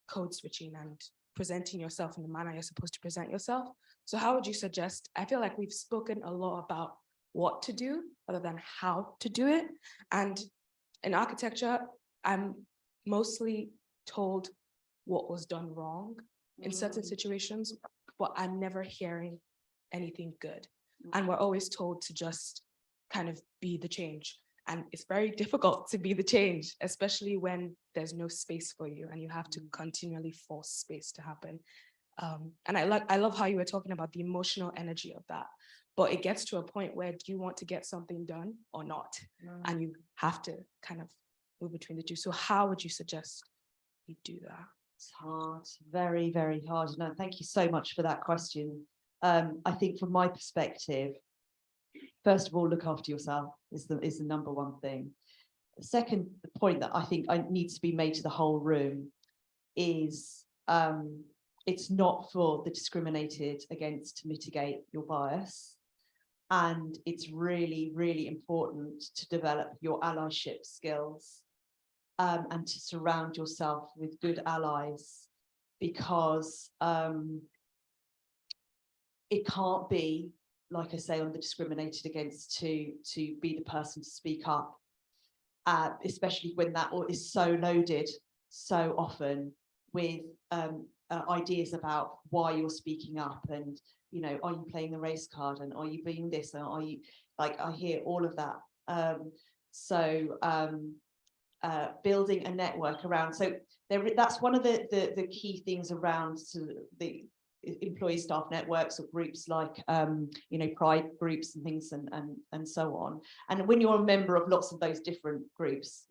code switching and presenting yourself in the manner you're supposed to present yourself. So how would you suggest, I feel like we've spoken a lot about what to do other than how to do it. And in architecture, I'm mostly told what was done wrong in certain situations, but I'm never hearing anything good. And we're always told to just kind of be the change. And it's very difficult to be the change, especially when there's no space for you and you have to continually force space to happen. And I love how you were talking about the emotional energy of that, but it gets to a point where do you want to get something done or not? And you have to kind of move between the two. So how would you suggest we do that? It's hard, very, very hard. No, thank you so much for that question. I think from my perspective, first of all, look after yourself is the number one thing. The second point that I think needs to be made to the whole room is it's not for the discriminated against to mitigate your bias. And it's really, really important to develop your allyship skills and to surround yourself with good allies, because it can't be, like I say, on the discriminated against to be the person to speak up, especially when that is so loaded so often with ideas about why you're speaking up, and are you playing the race card, and are you being this, and are you, like, I hear all of that. Building a network around, so that's one of the key things around the employee staff networks or groups like pride groups and things and so on. And when you're a member of lots of those different groups,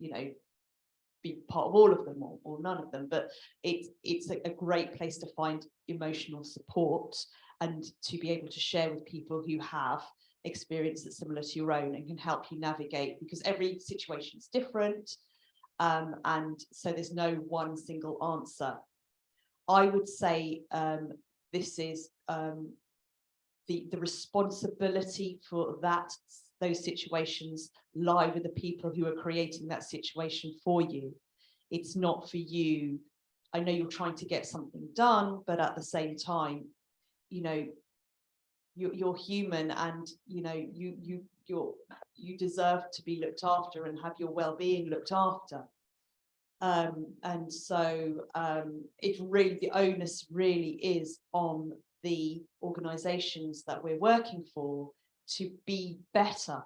be part of all of them or none of them, but it's a great place to find emotional support and to be able to share with people who have experience that's similar to your own and can help you navigate, because every situation is different. And so there's no one single answer. I would say this is the responsibility for those situations lie with the people who are creating that situation for you. It's not for you. I know you're trying to get something done, but at the same time, you're human, and you deserve to be looked after and have your well-being looked after. And so the onus really is on the organisations that we're working for to be better.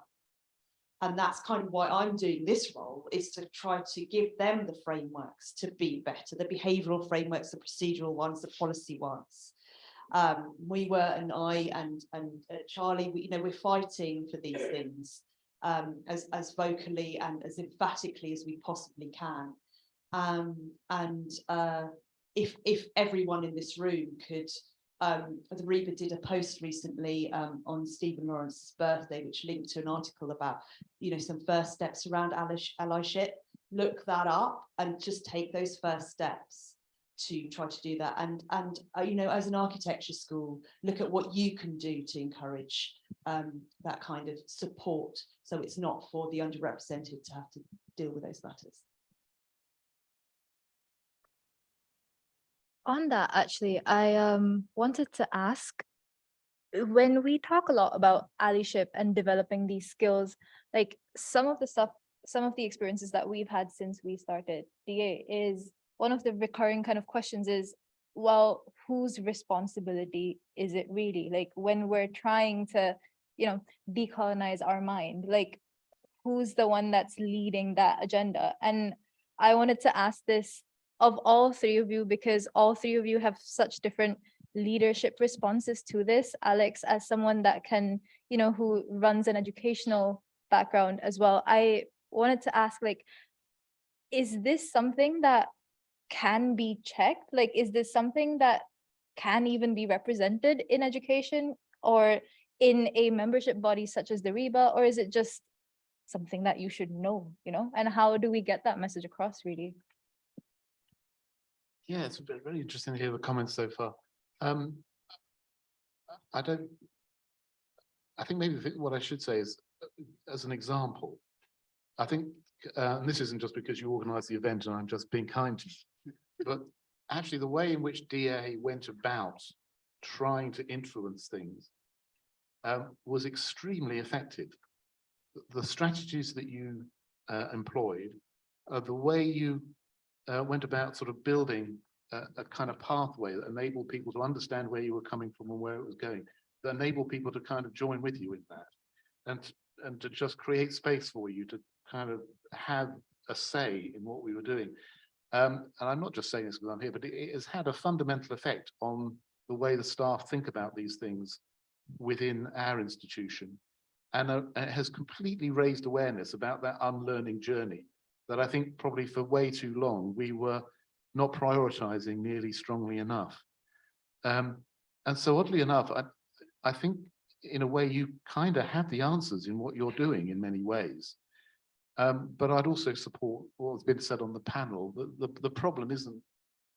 And that's kind of why I'm doing this role, is to try to give them the frameworks to be better, the behavioural frameworks, the procedural ones, the policy ones. Muyiwa and I and Charlie, we're fighting for these things as vocally and as emphatically as we possibly can. If everyone in this room could, the RIBA did a post recently on Stephen Lawrence's birthday, which linked to an article about, some first steps around allyship. Look that up and just take those first steps to try to do that. And as an architecture school, look at what you can do to encourage that kind of support, so it's not for the underrepresented to have to deal with those matters. On that, actually, I wanted to ask, when we talk a lot about allyship and developing these skills, like some of the experiences that we've had since we started DA is one of the recurring kind of questions is, well, whose responsibility is it really? Like when we're trying to, decolonize our mind, like who's the one that's leading that agenda? And I wanted to ask this of all three of you, because all three of you have such different leadership responses to this. Alex, as someone that can, who runs an educational background as well, I wanted to ask, like, is this something that can be checked? Like, is this something that can even be represented in education or in a membership body such as the RIBA, or is it just something that you should know, and how do we get that message across really? Yeah, it's very interesting to hear the comments so far. I think maybe what I should say is, as an example, I think, and this isn't just because you organized the event and I'm just being kind to you, but actually the way in which DA went about trying to influence things was extremely effective. The strategies that you employed, the way you went about sort of building a kind of pathway that enabled people to understand where you were coming from and where it was going, that enabled people to kind of join with you in that, and to just create space for you to kind of have a say in what we were doing. And I'm not just saying this because I'm here, but it has had a fundamental effect on the way the staff think about these things within our institution. And it has completely raised awareness about that unlearning journey that I think probably for way too long we were not prioritizing nearly strongly enough. And so oddly enough, I think in a way you kind of have the answers in what you're doing in many ways. But I'd also support what's been said on the panel. The problem isn't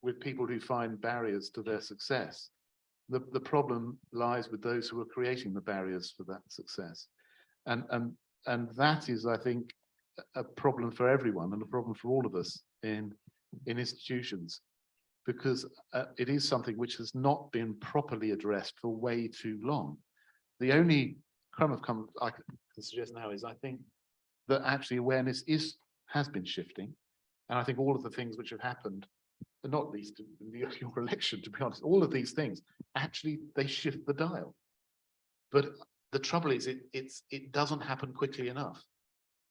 with people who find barriers to their success. The problem lies with those who are creating the barriers for that success. And that is, I think, a problem for everyone and a problem for all of us in institutions, because it is something which has not been properly addressed for way too long. The only crumb of comfort I can suggest now is I think that actually awareness has been shifting. And I think all of the things which have happened, but not least in your election, to be honest, all of these things, actually, they shift the dial. But the trouble is it doesn't happen quickly enough.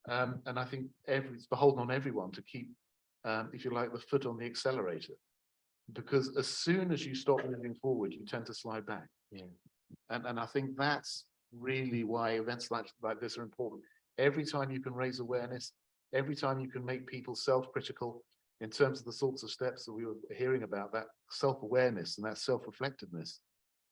And I think it's beholden on everyone to keep, if you like, the foot on the accelerator. Because as soon as you stop moving forward, you tend to slide back. Yeah. And I think that's really why events like this are important. Every time you can raise awareness, every time you can make people self-critical in terms of the sorts of steps that we were hearing about, that self-awareness and that self-reflectiveness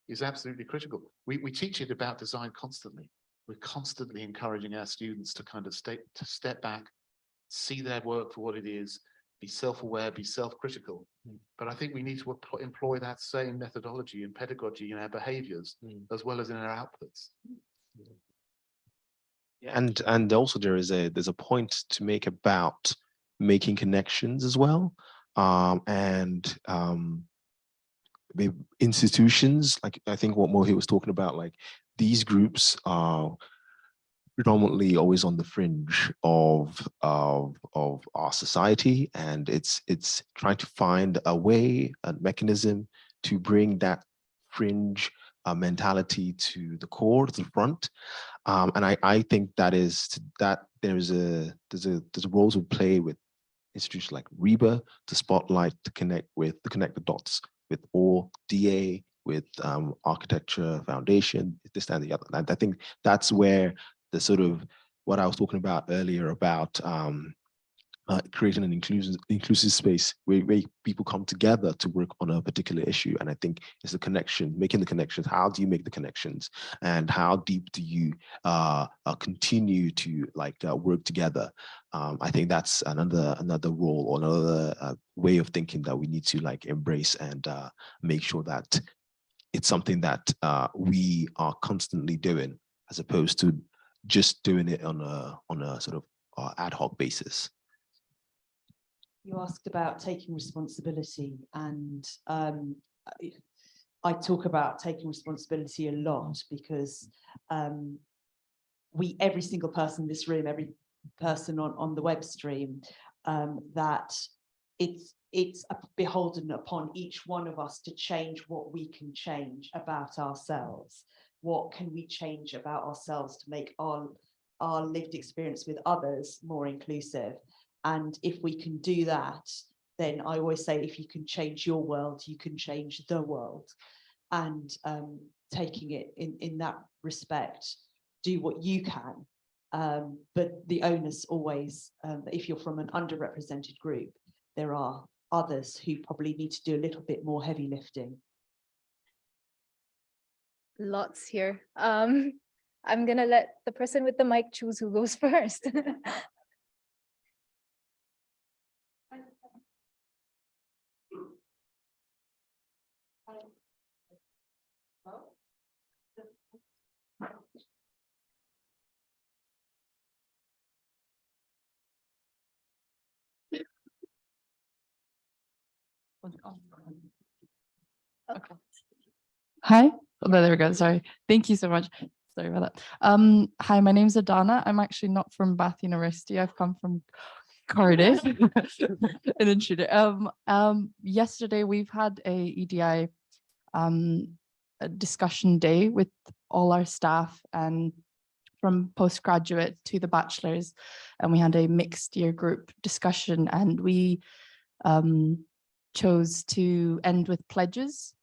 is absolutely critical. We teach it about design constantly. We're constantly encouraging our students to kind of step back, see their work for what it is, be self-aware, be self-critical. But I think we need to employ that same methodology and pedagogy in our behaviors as well as in our outputs. And also there's a point to make about making connections as well, and the institutions, like I think what Mohit was talking about, like these groups are predominantly always on the fringe of our society, and it's trying to find a way, a mechanism to bring that fringe mentality to the core, to the front. And I think there's a role to play with institutions like RIBA to spotlight, to connect the dots with all DA, with architecture foundation, this and the other. And I think that's where the sort of what I was talking about earlier about creating an inclusive space where people come together to work on a particular issue. And I think it's the connection, making the connections. How do you make the connections, and how deep do you continue to work together? I think that's another role or another way of thinking that we need to embrace and make sure that it's something that we are constantly doing, as opposed to just doing it on a sort of ad hoc basis. You asked about taking responsibility, and I talk about taking responsibility a lot because every single person in this room, every person on the web stream, that it's beholden upon each one of us to change what we can change about ourselves. What can we change about ourselves to make our lived experience with others more inclusive? And if we can do that, then I always say, if you can change your world, you can change the world. And taking it in that respect, do what you can. But the onus always, if you're from an underrepresented group, there are others who probably need to do a little bit more heavy lifting. Lots here. I'm gonna let the person with the mic choose who goes first. Hi. Oh, no, there we go. Sorry. Thank you so much. Sorry about that. Hi, my name's Adana. I'm actually not from Bath University. I've come from Cardiff. An intruder. Yesterday we've had a EDI a discussion day with all our staff and from postgraduate to the bachelors, and we had a mixed year group discussion, and we chose to end with pledges.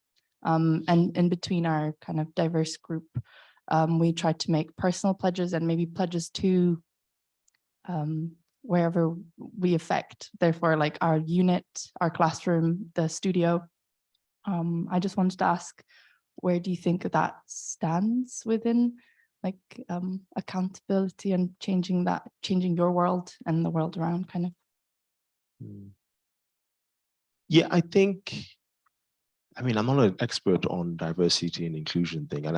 And in between our kind of diverse group, we tried to make personal pledges and maybe pledges to wherever we affect, therefore like our unit, our classroom, the studio. I just wanted to ask, where do you think that stands within like accountability and changing your world and the world around kind of? Yeah, I think, I mean, I'm not an expert on diversity and inclusion thing, and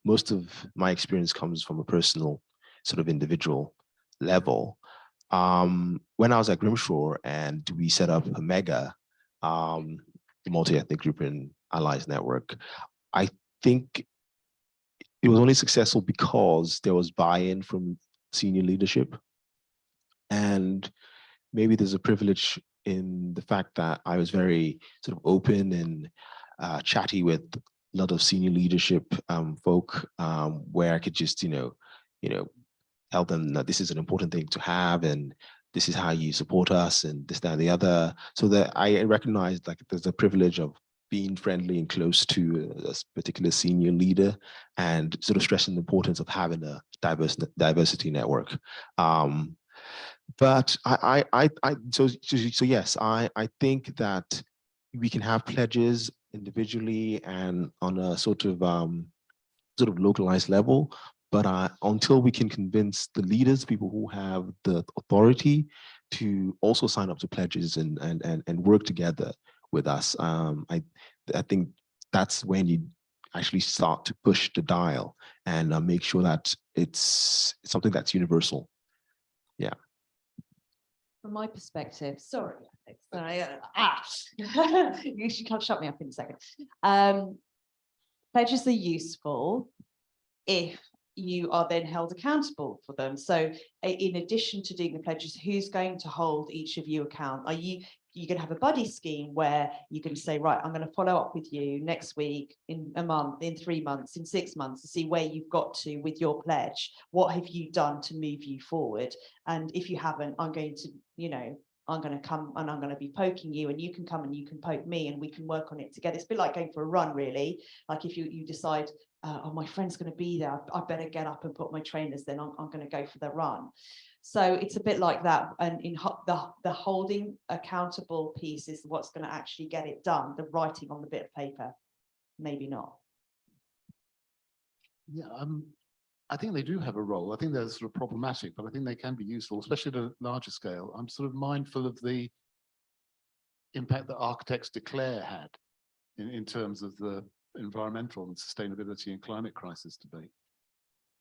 most of my experience comes from a personal sort of individual level. When I was at Grimshaw and we set up a mega, the multi-ethnic group in Allies Network, I think it was only successful because there was buy-in from senior leadership. And maybe there's a privilege in the fact that I was very sort of open and chatty with a lot of senior leadership folk, where I could just, tell them that this is an important thing to have, and this is how you support us, and this, that, and the other. So that I recognized like there's a privilege of being friendly and close to a particular senior leader, and sort of stressing the importance of having a diversity network. But so yes, I think that we can have pledges individually and on a sort of localized level, but until we can convince the leaders, people who have the authority, to also sign up to pledges and work together with us, I think that's when you actually start to push the dial and make sure that it's something that's universal. Yeah. From my perspective, sorry, you should come shut me up in a second. Pledges are useful if you are then held accountable for them. So in addition to doing the pledges, who's going to hold each of you account? Are you're going to have a buddy scheme where you can say, right, I'm going to follow up with you next week, in a month, in 3 months, in 6 months, to see where you've got to with your pledge. What have you done to move you forward? And if you haven't, I'm going to, I'm going to come and I'm going to be poking you, and you can come and you can poke me, and we can work on it together. It's a bit like going for a run, really. Like if you decide, oh, my friend's going to be there, I better get up and put my trainers, then I'm going to go for the run. So it's a bit like that. And in the holding accountable piece is what's going to actually get it done. The writing on the bit of paper, maybe not. Yeah, I think they do have a role. I think they're sort of problematic, but I think they can be useful, especially at a larger scale. I'm sort of mindful of the impact that Architects Declare had in terms of the environmental and sustainability and climate crisis debate.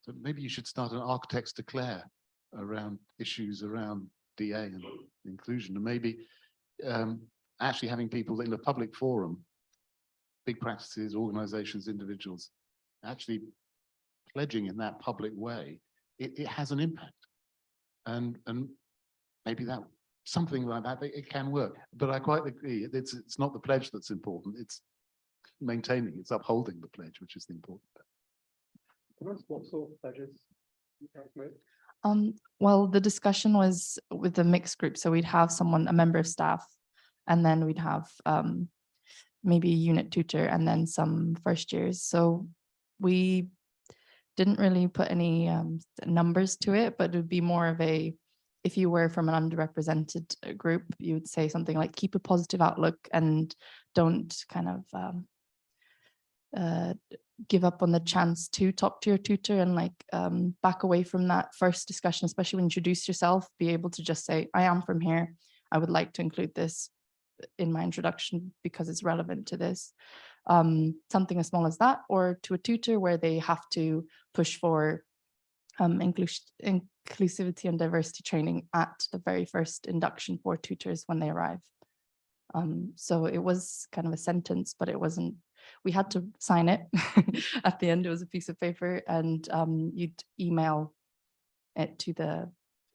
So maybe you should start an Architects Declare around issues around DA and inclusion, and maybe actually having people in a public forum, big practices, organizations, individuals, actually pledging in that public way, it has an impact. And maybe that something like that, it can work. But I quite agree, it's not the pledge that's important, it's maintaining, it's upholding the pledge, which is the important bit. What sort of pledges you guys made? Well, the discussion was with the mixed group, so we'd have someone, a member of staff, and then we'd have maybe a unit tutor and then some first years. So we didn't really put any numbers to it, but it would be more of a, if you were from an underrepresented group, you would say something like keep a positive outlook and don't kind of give up on the chance to talk to your tutor and like back away from that first discussion, especially when you introduce yourself, be able to just say, I am from here. I would like to include this in my introduction because it's relevant to this. Something as small as that, or to a tutor where they have to push for inclusivity and diversity training at the very first induction for tutors when they arrive. So it was kind of a sentence, but it wasn't, we had to sign it at the end. It was a piece of paper, and you'd email it to the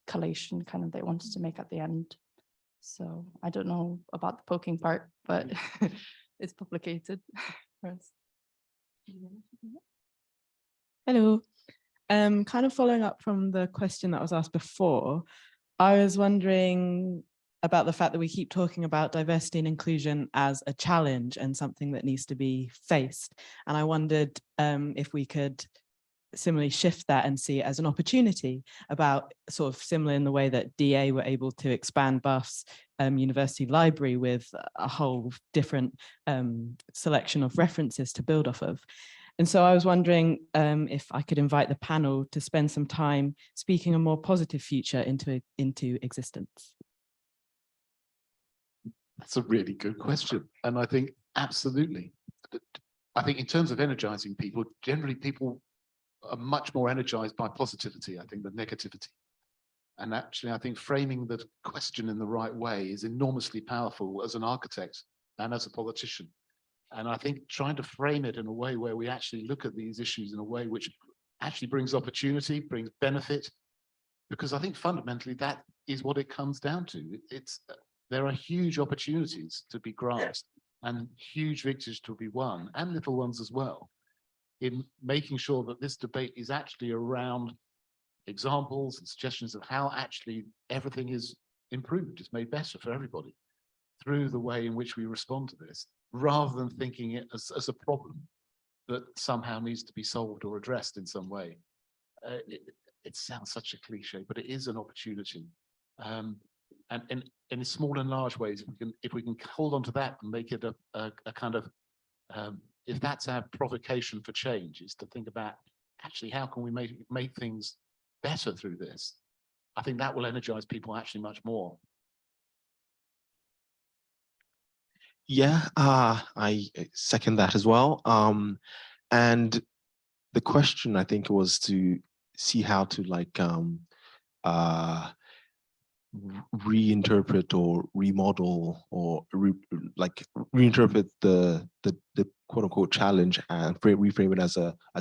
collation kind of they wanted to make at the end. So I don't know about the poking part, but it's publicated for us. Hello. Kind of following up from the question that was asked before, I was wondering about the fact that we keep talking about diversity and inclusion as a challenge and something that needs to be faced. And I wondered if we could similarly shift that and see it as an opportunity, about sort of similar in the way that DA were able to expand Bath's university library with a whole different selection of references to build off of. And so I was wondering if I could invite the panel to spend some time speaking a more positive future into existence. That's a really good question. And I think absolutely. I think in terms of energizing people, generally people are much more energized by positivity, I think, than negativity. And actually, I think framing the question in the right way is enormously powerful as an architect and as a politician. And I think trying to frame it in a way where we actually look at these issues in a way which actually brings opportunity, brings benefit, because I think fundamentally that is what it comes down to. There are huge opportunities to be grasped and huge victories to be won, and little ones as well, in making sure that this debate is actually around examples and suggestions of how actually everything is improved, is made better for everybody through the way in which we respond to this, rather than thinking it as a problem that somehow needs to be solved or addressed in some way. It sounds such a cliche, but it is an opportunity. And in small and large ways, if we can hold on to that and make it a kind of, if that's our provocation for change, is to think about actually how can we make things better through this. I think that will energize people actually much more. Yeah, I second that as well. And the question, I think, was to see how to like reinterpret or remodel or reinterpret the quote unquote challenge and reframe it as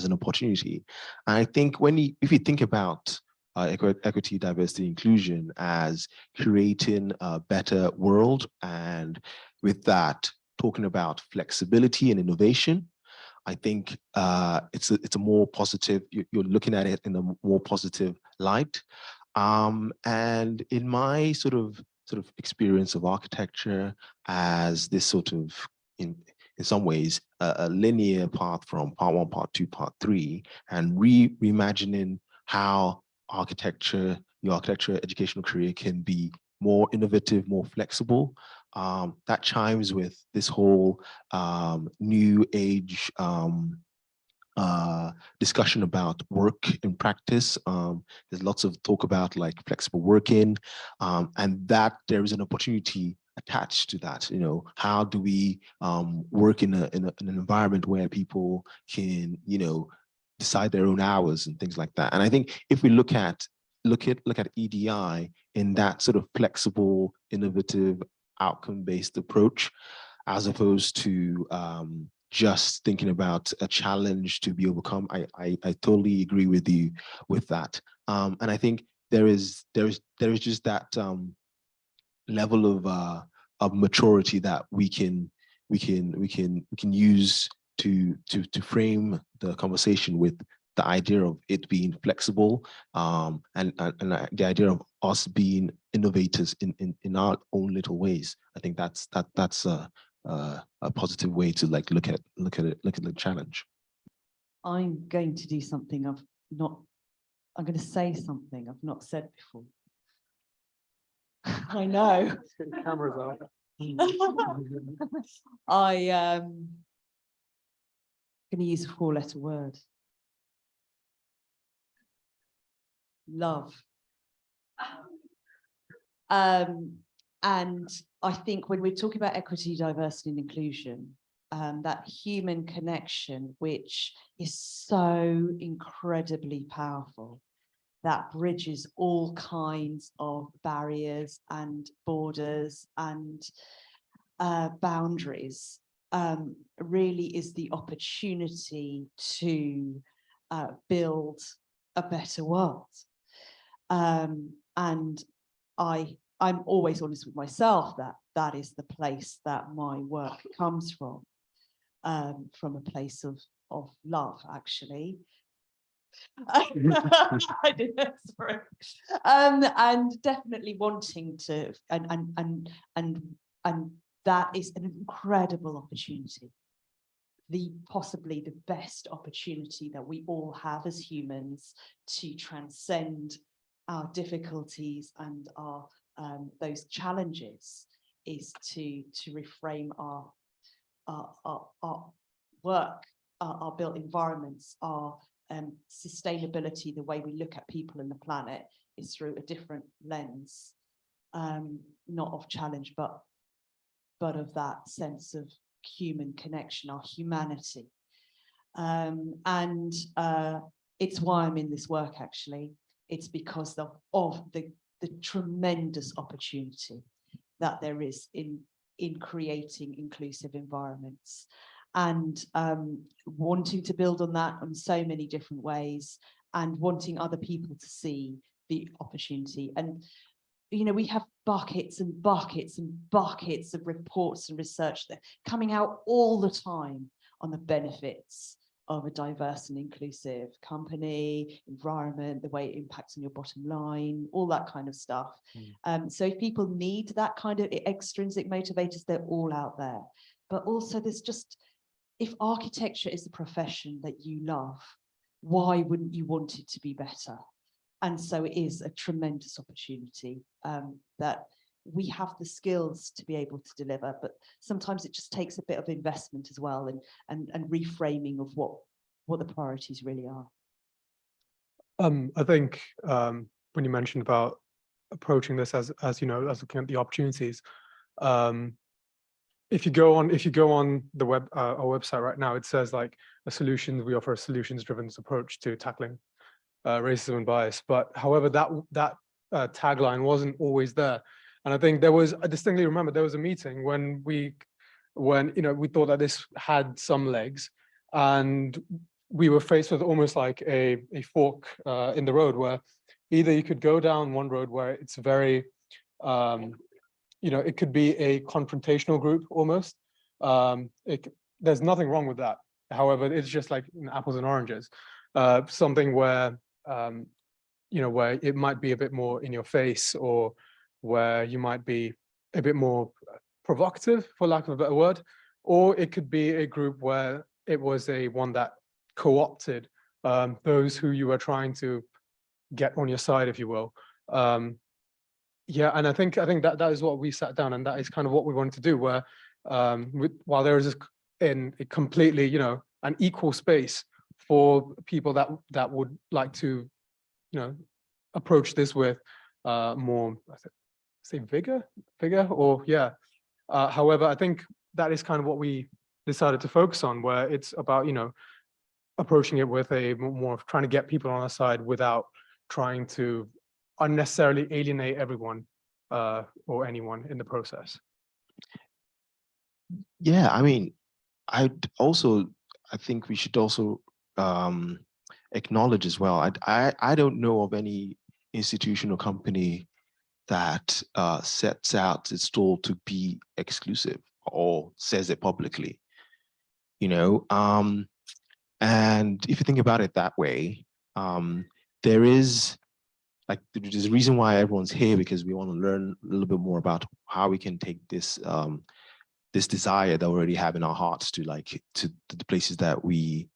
an opportunity. And I think if you think about equity, diversity, inclusion as creating a better world, and with that talking about flexibility and innovation, I think it's a more positive. You're looking at it in a more positive light. And in my sort of experience of architecture as this sort of, in some ways, a linear path from part 1, part 2, part 3, and reimagining how your architecture educational career can be more innovative, more flexible. That chimes with this whole new age discussion about work in practice. There's lots of talk about like flexible working, and that there is an opportunity attached to that. You know, how do we work in an environment where people can, you know, decide their own hours and things like that. And I think if we look at EDI in that sort of flexible, innovative, outcome-based approach, as opposed to just thinking about a challenge to be overcome, I totally agree with you with that. And I think there is just that level of maturity that we can use to frame the conversation with the idea of it being flexible, and the idea of us being innovators in our own little ways. I think that's a positive way to like look at the challenge. I'm going to do something I'm going to say something I've not said before. I know. Cameras out. going to use a 4-letter word. Love. And I think when we're talking about equity, diversity and inclusion, that human connection, which is so incredibly powerful, that bridges all kinds of barriers and borders and boundaries, really is the opportunity to build a better world. And I'm always honest with myself that that is the place that my work comes from a place of love, actually. I did, sorry. And definitely wanting to, and that is an incredible opportunity. Possibly the best opportunity that we all have as humans to transcend our difficulties and our those challenges is to reframe our work, our built environments, our sustainability, the way we look at people and the planet is through a different lens, not of challenge, but of that sense of human connection, our humanity. And it's why I'm in this work, actually. It's because of the tremendous opportunity that there is in creating inclusive environments, and wanting to build on that in so many different ways, and wanting other people to see the opportunity. And you know, we have buckets and buckets and buckets of reports and research that are coming out all the time on the benefits of a diverse and inclusive company, environment, the way it impacts on your bottom line, all that kind of stuff. So if people need that kind of extrinsic motivators, they're all out there. But also there's just, if architecture is the profession that you love, why wouldn't you want it to be better? And so it is a tremendous opportunity that we have the skills to be able to deliver, but sometimes it just takes a bit of investment as well, and reframing of what the priorities really are. I think when you mentioned about approaching this as you know, as looking at the opportunities, if you go on the our website right now, it says like we offer a solutions-driven approach to tackling racism and bias. But however, that tagline wasn't always there. And I think I distinctly remember there was a meeting when we thought that this had some legs, and we were faced with almost like a fork in the road, where either you could go down one road where it's very, it could be a confrontational group almost. There's nothing wrong with that. However, it's just like apples and oranges. Something where, where it might be a bit more in your face, or where you might be a bit more provocative, for lack of a better word, or it could be a group where it was one that co-opted those who you were trying to get on your side, if you will. Yeah, and I think that is what we sat down, and that is kind of what we wanted to do, where while there is in a completely, an equal space for people that would like to, approach this with more, say vigor, or yeah. However, I think that is kind of what we decided to focus on, where it's about, approaching it with a more of trying to get people on our side without trying to unnecessarily alienate everyone or anyone in the process. Yeah, I mean, I think we should also acknowledge as well. I don't know of any institution or company that sets out its stall to be exclusive or says it publicly, and if you think about it that way, there's a reason why everyone's here, because we want to learn a little bit more about how we can take this this desire that we already have in our hearts to the places that we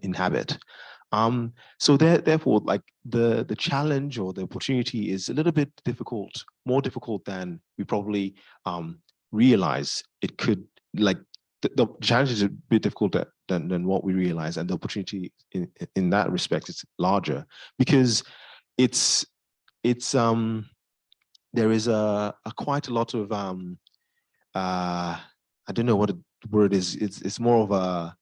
inhabit. So therefore, the challenge or the opportunity is a little bit more difficult than we probably realize it could. the challenge is a bit difficult than what we realize, and the opportunity in that respect is larger, because there is a quite a lot of I don't know what the word is. It's more of a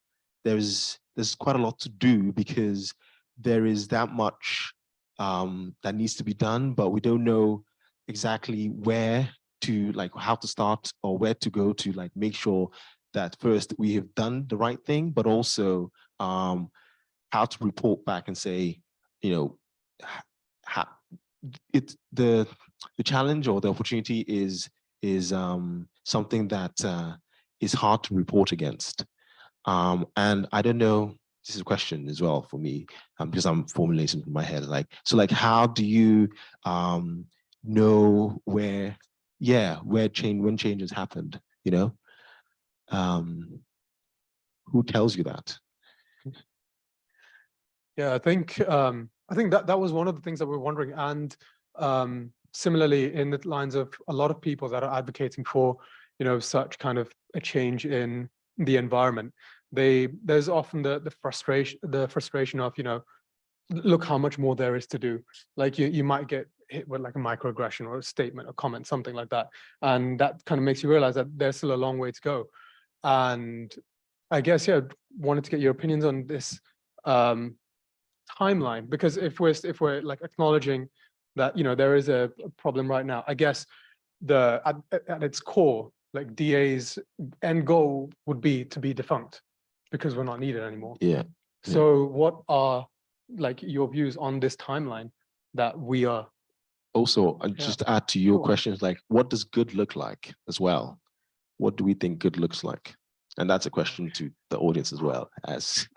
there's quite a lot to do, because there is that much that needs to be done, but we don't know exactly where to, like, how to start or where to go to, like, make sure that first we have done the right thing, but also how to report back and say, you know, the challenge or the opportunity is something that is hard to report against. And I don't know, this is a question as well for me, because I'm formulating in my head, like, so like, how do you know when change has happened, you know? Who tells you that? Yeah, I think that was one of the things that we're wondering. And similarly, in the lines of a lot of people that are advocating for, you know, such kind of a change in the environment, there's often the frustration of, you know, look how much more there is to do. Like you might get hit with like a microaggression or a statement or comment, something like that, and that kind of makes you realize that there's still a long way to go. And I guess, yeah, wanted to get your opinions on this timeline, because if we're like acknowledging that, you know, there is a problem right now, I guess at its core, like DA's end goal would be to be defunct because we're not needed anymore. Yeah. So what are like your views on this timeline that we are? Also, just to add to your Sure. questions, like, what does good look like as well? What do we think good looks like? And that's a question to the audience as well as.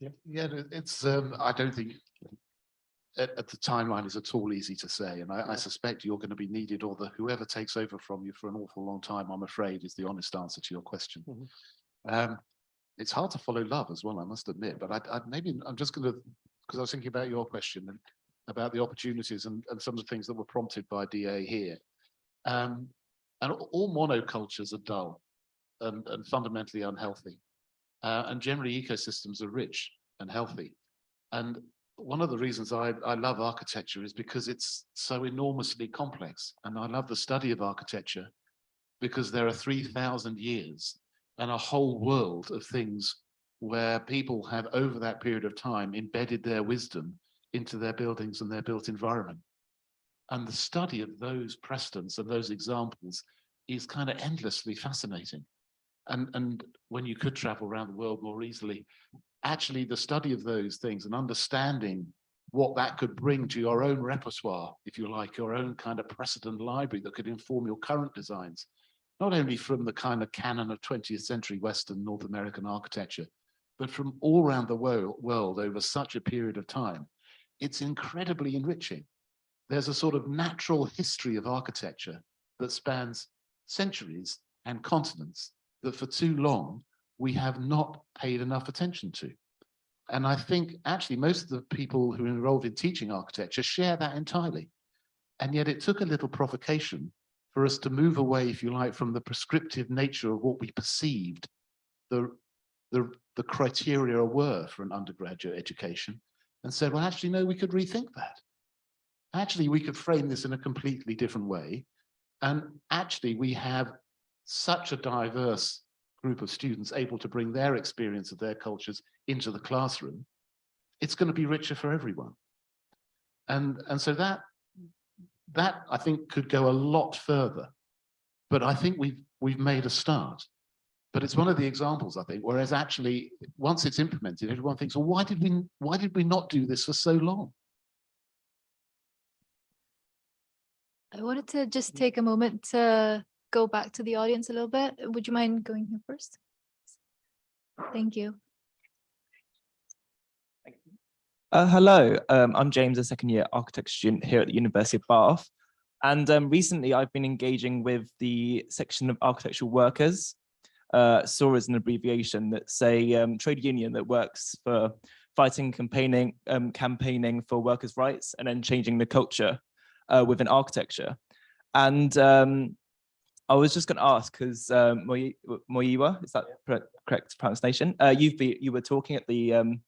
Yeah, it's I don't think at the timeline is at all easy to say, and I suspect you're going to be needed, or whoever takes over from you for an awful long time, I'm afraid, is the honest answer to your question. It's hard to follow love as well, I must admit, but I'm just going to, because I was thinking about your question and about the opportunities and some of the things that were prompted by DA here. And all monocultures are dull and fundamentally unhealthy. And generally ecosystems are rich and healthy. And one of the reasons I love architecture is because it's so enormously complex. And I love the study of architecture because there are 3,000 years and a whole world of things where people have, over that period of time, embedded their wisdom into their buildings and their built environment. And the study of those precedents and those examples is kind of endlessly fascinating. And when you could travel around the world more easily, actually the study of those things and understanding what that could bring to your own repertoire, if you like, your own kind of precedent library that could inform your current designs, not only from the kind of canon of 20th century Western North American architecture, but from all around the world over such a period of time. It's incredibly enriching. There's a sort of natural history of architecture that spans centuries and continents that for too long we have not paid enough attention to. And I think actually most of the people who are involved in teaching architecture share that entirely. And yet it took a little provocation for us to move away, if you like, from the prescriptive nature of what we perceived the criteria were for an undergraduate education, and said, well, actually, no, we could rethink that. Actually, we could frame this in a completely different way. And actually, we have such a diverse group of students able to bring their experience of their cultures into the classroom. It's going to be richer for everyone. And so that I think could go a lot further. But I think we've made a start. But it's one of the examples, I think, whereas actually once it's implemented, everyone thinks, well, why did we not do this for so long? I wanted to just take a moment to go back to the audience a little bit. Would you mind going here first? Thank you. Hello, I'm James, a second year architecture student here at the University of Bath. And recently I've been engaging with the section of architectural workers. SORA is an abbreviation that's a trade union that works for fighting, campaigning for workers' rights and then changing the culture within architecture. And I was just going to ask, because Muyiwa, is that correct pronunciation? You were talking at the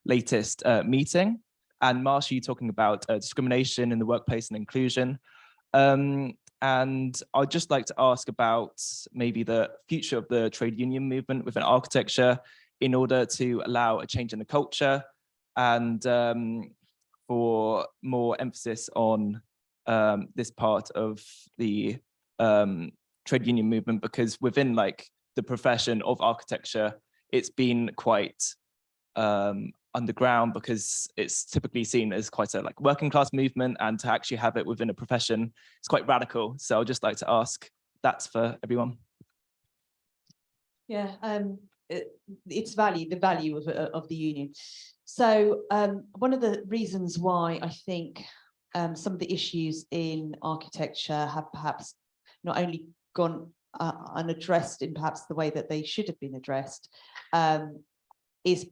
latest meeting, and Marsha, you talking about discrimination in the workplace and inclusion. And I'd just like to ask about maybe the future of the trade union movement within architecture in order to allow a change in the culture and for more emphasis on this part of the trade union movement, because within like the profession of architecture, it's been quite underground because it's typically seen as quite a like working class movement, and to actually have it within a profession, it's quite radical. So I'd just like to ask, that's for everyone. Yeah, it's the value of the union. So one of the reasons why I think some of the issues in architecture have perhaps not only gone unaddressed in perhaps the way that they should have been addressed, is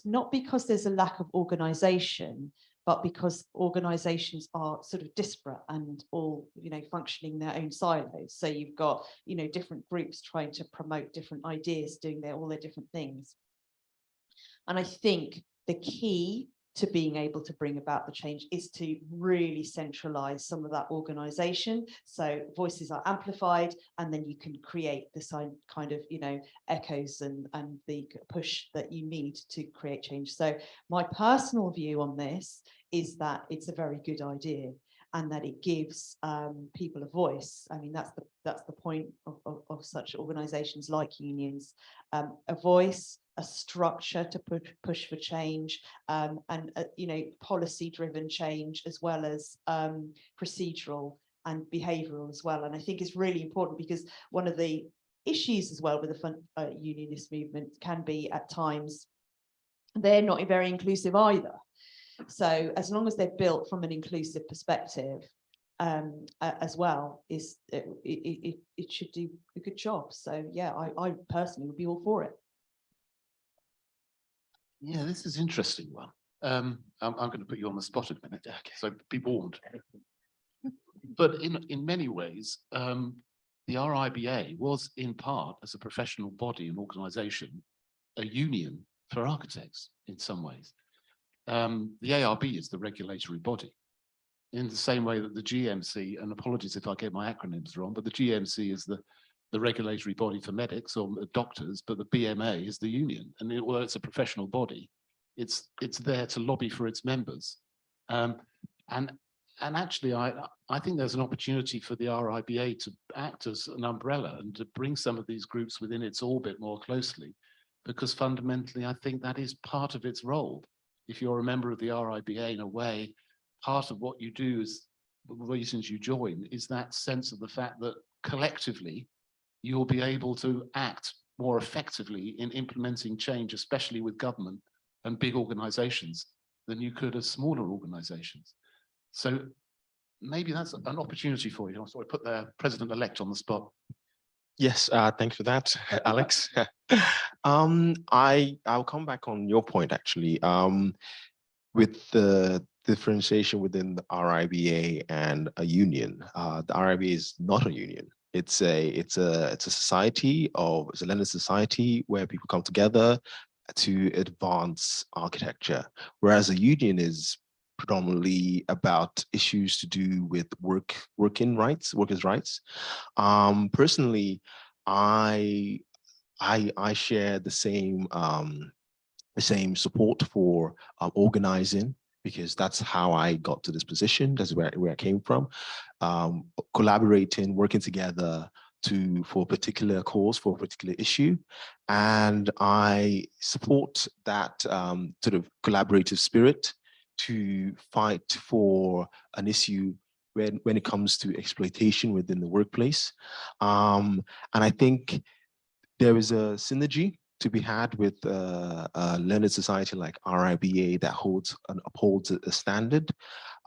not because there's a lack of organization, but because organizations are sort of disparate and all, functioning their own silos. So you've got, different groups trying to promote different ideas, doing all their different things. And I think the key to being able to bring about the change is to really centralize some of that organization, so voices are amplified, and then you can create this kind of echoes and the push that you need to create change. So my personal view on this is that it's a very good idea, and that it gives people a voice. I mean, that's the point of such organizations like unions, a voice, a structure to push for change, and policy-driven change, as well as procedural and behavioural as well. And I think it's really important, because one of the issues as well with the unionist movement can be at times they're not very inclusive either. So as long as they're built from an inclusive perspective as well, it should do a good job. So yeah, I personally would be all for it. Yeah, this is an interesting one. I'm going to put you on the spot in a minute, so be warned. But in many ways, the RIBA was in part, as a professional body and organisation, a union for architects in some ways. The ARB is the regulatory body, in the same way that the GMC, and apologies if I get my acronyms wrong, but the GMC is the regulatory body for medics or doctors, but the BMA is the union. And although it's a professional body, it's there to lobby for its members. And actually, I think there's an opportunity for the RIBA to act as an umbrella and to bring some of these groups within its orbit more closely, because fundamentally, I think that is part of its role. If you're a member of the RIBA, in a way, part of what you do is, the reasons you join, is that sense of the fact that collectively, you'll be able to act more effectively in implementing change, especially with government and big organizations, than you could as smaller organizations. So maybe that's an opportunity for you. So I put the president-elect on the spot. Yes, thanks for that, Alex. I'll come back on your point, actually, with the differentiation within the RIBA and a union. The RIBA is not a union. It's a society it's a learned society where people come together to advance architecture, whereas a union is predominantly about issues to do with workers' rights. Personally, I share the same support for organizing, because that's how I got to this position. That's where I came from. Collaborating, working together for a particular cause, for a particular issue. And I support that sort of collaborative spirit to fight for an issue when it comes to exploitation within the workplace. And I think there is a synergy to be had with a learned society like RIBA that upholds a standard,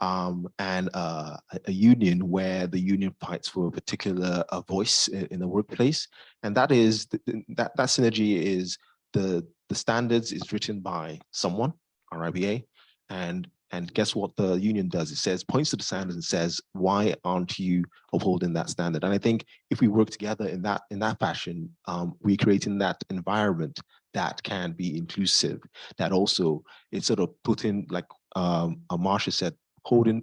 and a union where the union fights for a particular voice in the workplace. And that is that synergy is the standards is written by someone, RIBA, and And guess what the union does? It says, points to the standards and says, why aren't you upholding that standard? And I think if we work together in that fashion, we're creating that environment that can be inclusive, that also it's sort of putting, like Marsha said, holding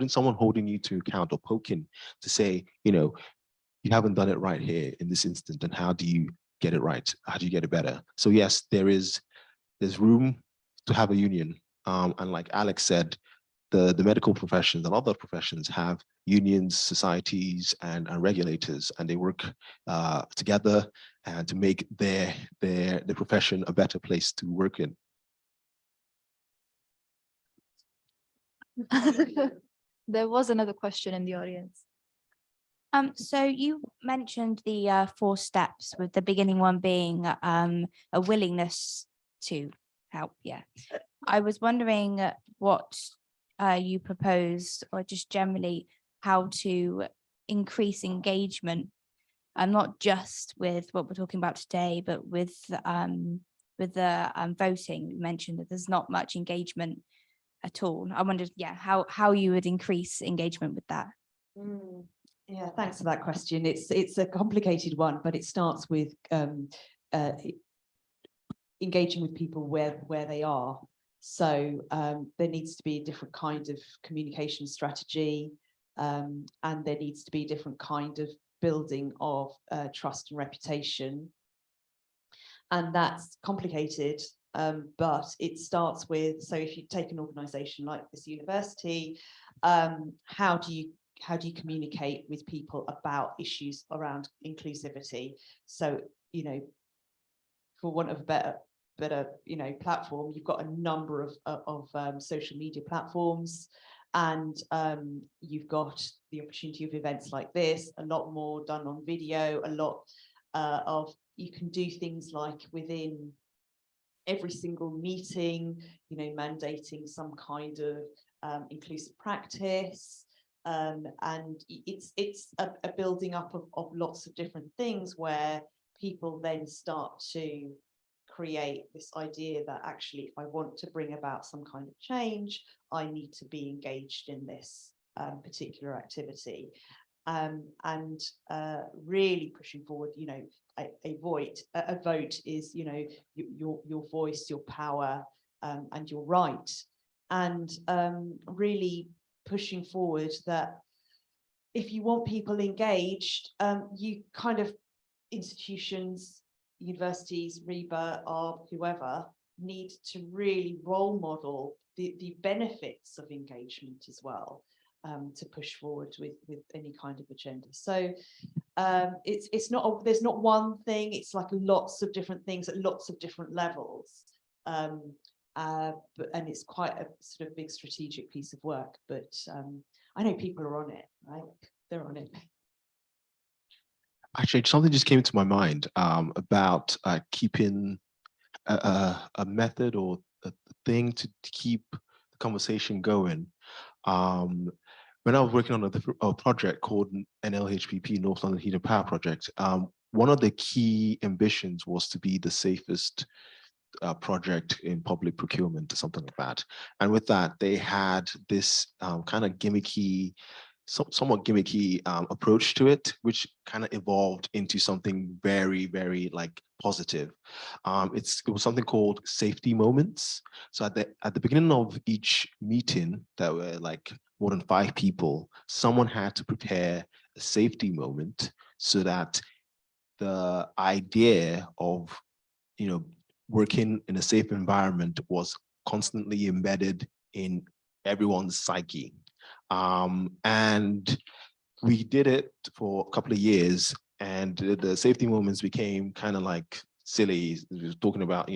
someone holding you to account or poking to say, you you haven't done it right here in this instance, and how do you get it right? How do you get it better? So yes, there's room to have a union. And like Alex said, the medical professions and other professions have unions, societies, and regulators, and they work together and to make their profession a better place to work in. There was another question in the audience. So you mentioned the 4 steps, with the beginning one being a willingness to help. Yeah, I was wondering what you proposed, or just generally how to increase engagement, and not just with what we're talking about today, but with the voting. You mentioned that there's not much engagement at all. I wondered, yeah, how you would increase engagement with that. Yeah, thanks for that question. It's a complicated one, but it starts with engaging with people where they are. So there needs to be a different kind of communication strategy, and there needs to be a different kind of building of trust and reputation. And that's complicated, but it starts with, so if you take an organization like this university, how do you communicate with people about issues around inclusivity? So, for want of a better platform, you've got a number of social media platforms, and you've got the opportunity of events like this, a lot more done on video, a lot of, you can do things like within every single meeting, mandating some kind of inclusive practice. And it's a building up of lots of different things, where people then start to create this idea that actually, if I want to bring about some kind of change, I need to be engaged in this particular activity. And really pushing forward, a vote is, your voice, your power, and your right. And really pushing forward that if you want people engaged, you kind of, institutions, universities, RIBA, or whoever, need to really role model the benefits of engagement as well, to push forward with any kind of agenda. So it's not, there's not one thing, it's like lots of different things at lots of different levels. And it's quite a sort of big strategic piece of work, but I know people are on it, right? They're on it. Actually, something just came to my mind about keeping a method or a thing to keep the conversation going. When I was working on a project called NLHPP, North London Heat and Power Project, one of the key ambitions was to be the safest project in public procurement or something like that. And with that, they had this kind of gimmicky, somewhat gimmicky approach to it, which kind of evolved into something very, very like positive. It was something called safety moments. So at the beginning of each meeting, that were like more than 5 people, someone had to prepare a safety moment, so that the idea of working in a safe environment was constantly embedded in everyone's psyche. And we did it for a couple of years, and the safety moments became kind of like silly. We were talking about,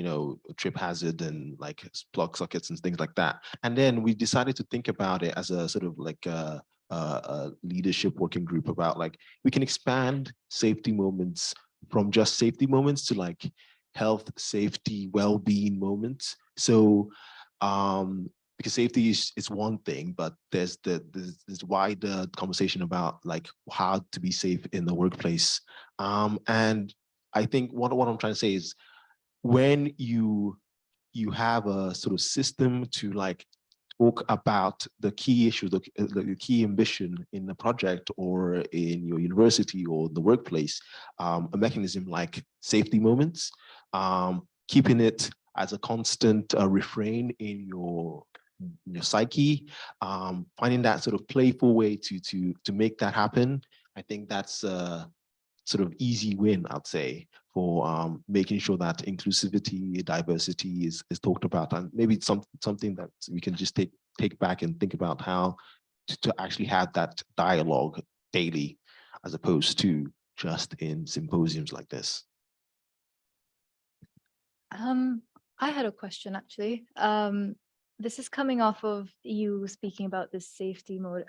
trip hazard and like plug sockets and things like that. And then we decided to think about it as a sort of like a leadership working group, about like, we can expand safety moments from just safety moments to like health, safety, well-being moments. So because safety is one thing, but there's wider conversation about like how to be safe in the workplace. And I think what I'm trying to say is, when you have a sort of system to like, spoke about the key issue, the key ambition in the project or in your university or the workplace, a mechanism like safety moments, keeping it as a constant refrain in your psyche, finding that sort of playful way to make that happen. I think that's a sort of easy win, I'd say, for making sure that inclusivity, diversity is talked about, and maybe it's something that we can just take back and think about how to actually have that dialogue daily, as opposed to just in symposiums like this. I had a question actually. This is coming off of you speaking about this safety mode.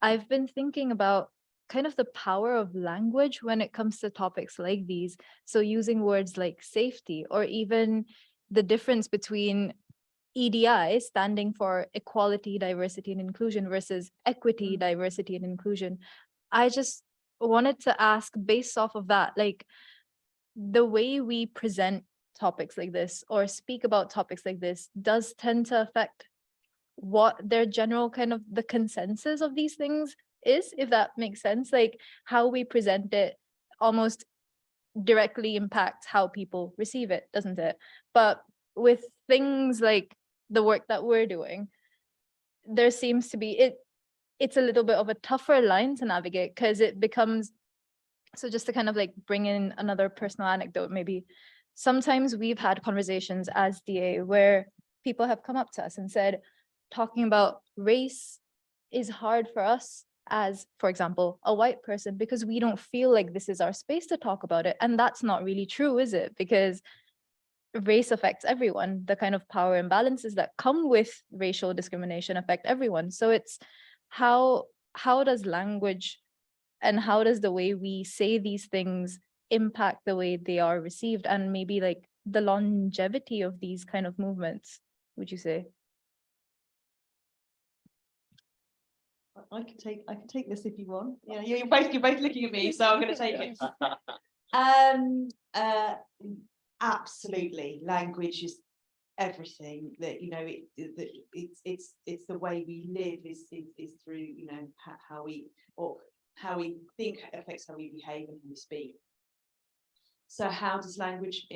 I've been thinking about kind of the power of language when it comes to topics like these. So using words like safety, or even the difference between EDI standing for equality, diversity, and inclusion versus equity, diversity, and inclusion. I just wanted to ask, based off of that, like the way we present topics like this or speak about topics like this does tend to affect what their general kind of the consensus of these things is, if that makes sense. Like how we present it almost directly impacts how people receive it, doesn't it? But with things like the work that we're doing, there seems to be it's a little bit of a tougher line to navigate, because it becomes, so just to kind of like bring in another personal anecdote, maybe sometimes we've had conversations as DA where people have come up to us and said, talking about race is hard for us as, for example, a white person, because we don't feel like this is our space to talk about it. And that's not really true, is it? Because race affects everyone. The kind of power imbalances that come with racial discrimination affect everyone. So it's how does language and how does the way we say these things impact the way they are received, and maybe like the longevity of these kind of movements, would you say? I can take this if you want. Yeah, you're both looking at me, so I'm going to take it. Absolutely, language is everything. That it's the way we live is through how we think affects how we behave and how we speak. So how does language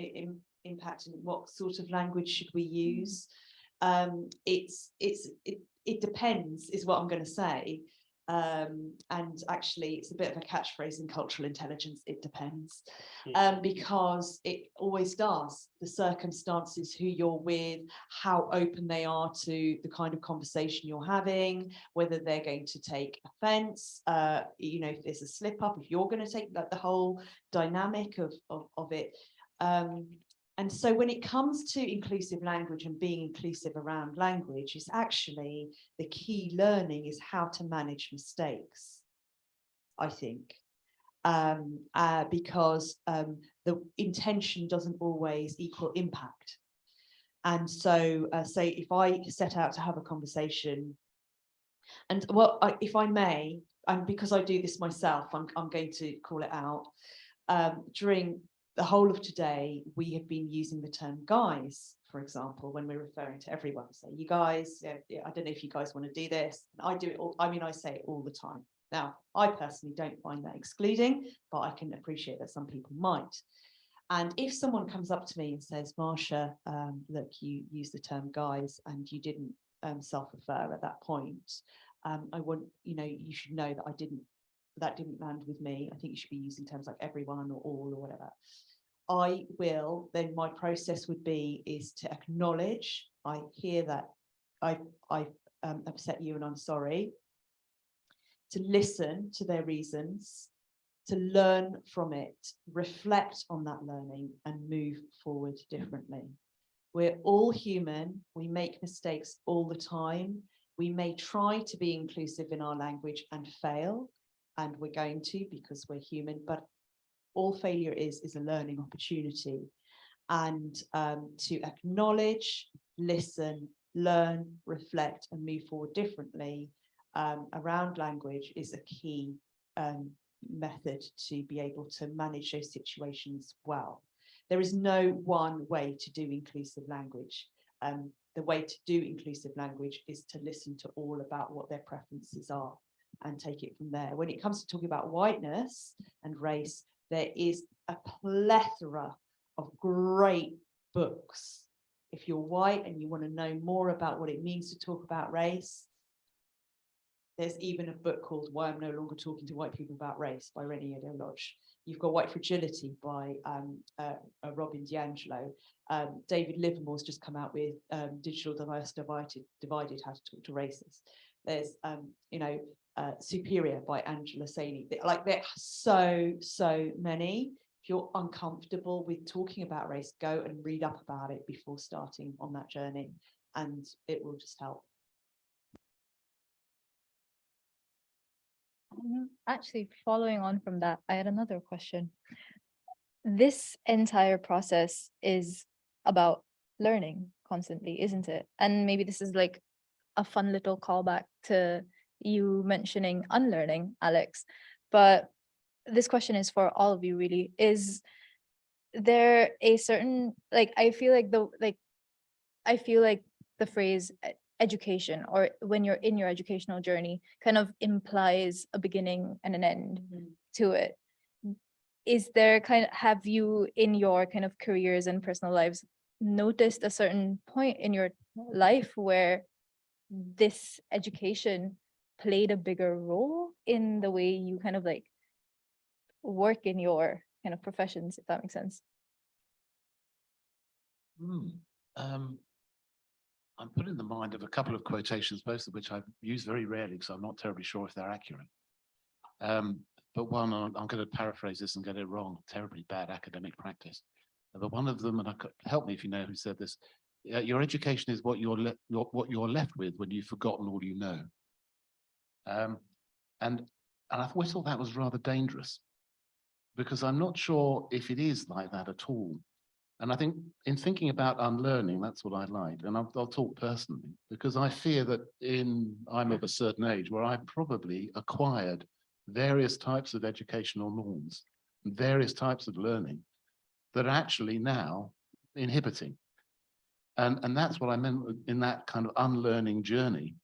impact, and what sort of language should we use? It depends, is what I'm going to say. And actually, it's a bit of a catchphrase in cultural intelligence. It depends, because it always does. The circumstances, who you're with, how open they are to the kind of conversation you're having, whether they're going to take offense, if there's a slip up, if you're going to take the whole dynamic of it. And so when it comes to inclusive language and being inclusive around language, is actually the key learning is how to manage mistakes, I think, because the intention doesn't always equal impact. And so say if I set out to have a conversation, and if I may, and because I do this myself, I'm going to call it out, during the whole of today, we have been using the term guys, for example, when we're referring to everyone. So you guys, I don't know if you guys want to do this. I do it all. I mean, I say it all the time. Now, I personally don't find that excluding, but I can appreciate that some people might. And if someone comes up to me and says, Marsha, look, you use the term guys and you didn't self-refer at that point, I want, you should know that that didn't land with me. I think you should be using terms like everyone or all or whatever. I will, then my process would be is to acknowledge, I hear that I've upset you and I'm sorry, to listen to their reasons, to learn from it, reflect on that learning and move forward differently. We're all human, we make mistakes all the time. We may try to be inclusive in our language and fail, and we're going to, because we're human, but all failure is a learning opportunity. And to acknowledge, listen, learn, reflect, and move forward differently around language is a key method to be able to manage those situations well. There is no one way to do inclusive language. the way to do inclusive language is to listen to all about what their preferences are and take it from there. When it comes to talking about whiteness and race, there is a plethora of great books. If you're white and you want to know more about what it means to talk about race, there's even a book called Why I'm No Longer Talking to White People About Race by Renee Lodge. You've got White Fragility by Robin DiAngelo. David Livermore's just come out with Digital Diverse Divided, How to Talk to Racists. There's, Superior by Angela Saini. Like, there are so many. If you're uncomfortable with talking about race, go and read up about it before starting on that journey, and it will just help. Actually, following on from that, I had another question. This entire process is about learning constantly, isn't it? And maybe this is like a fun little callback to you mentioning unlearning, Alex. But this question is for all of you, really. Is there a certain, like, I feel like the phrase education, or when you're in your educational journey, kind of implies a beginning and an end to it. Is there have you in your kind of careers and personal lives noticed a certain point in your life where this education played a bigger role in the way you kind of like work in your kind of professions, if that makes sense? I'm put in the mind of a couple of quotations, both of which I use very rarely because I'm not terribly sure if they're accurate. But one, I'm going to paraphrase this and get it wrong, terribly bad academic practice. But one of them, and help me if you know who said this, your education is what you're left with when you've forgotten all you know. And I always thought that was rather dangerous, because I'm not sure if it is like that at all. And I think in thinking about unlearning, that's what I like. And I'll talk personally, because I fear that I'm of a certain age where I probably acquired various types of educational norms, various types of learning that are actually now inhibiting. And that's what I meant in that kind of unlearning journey.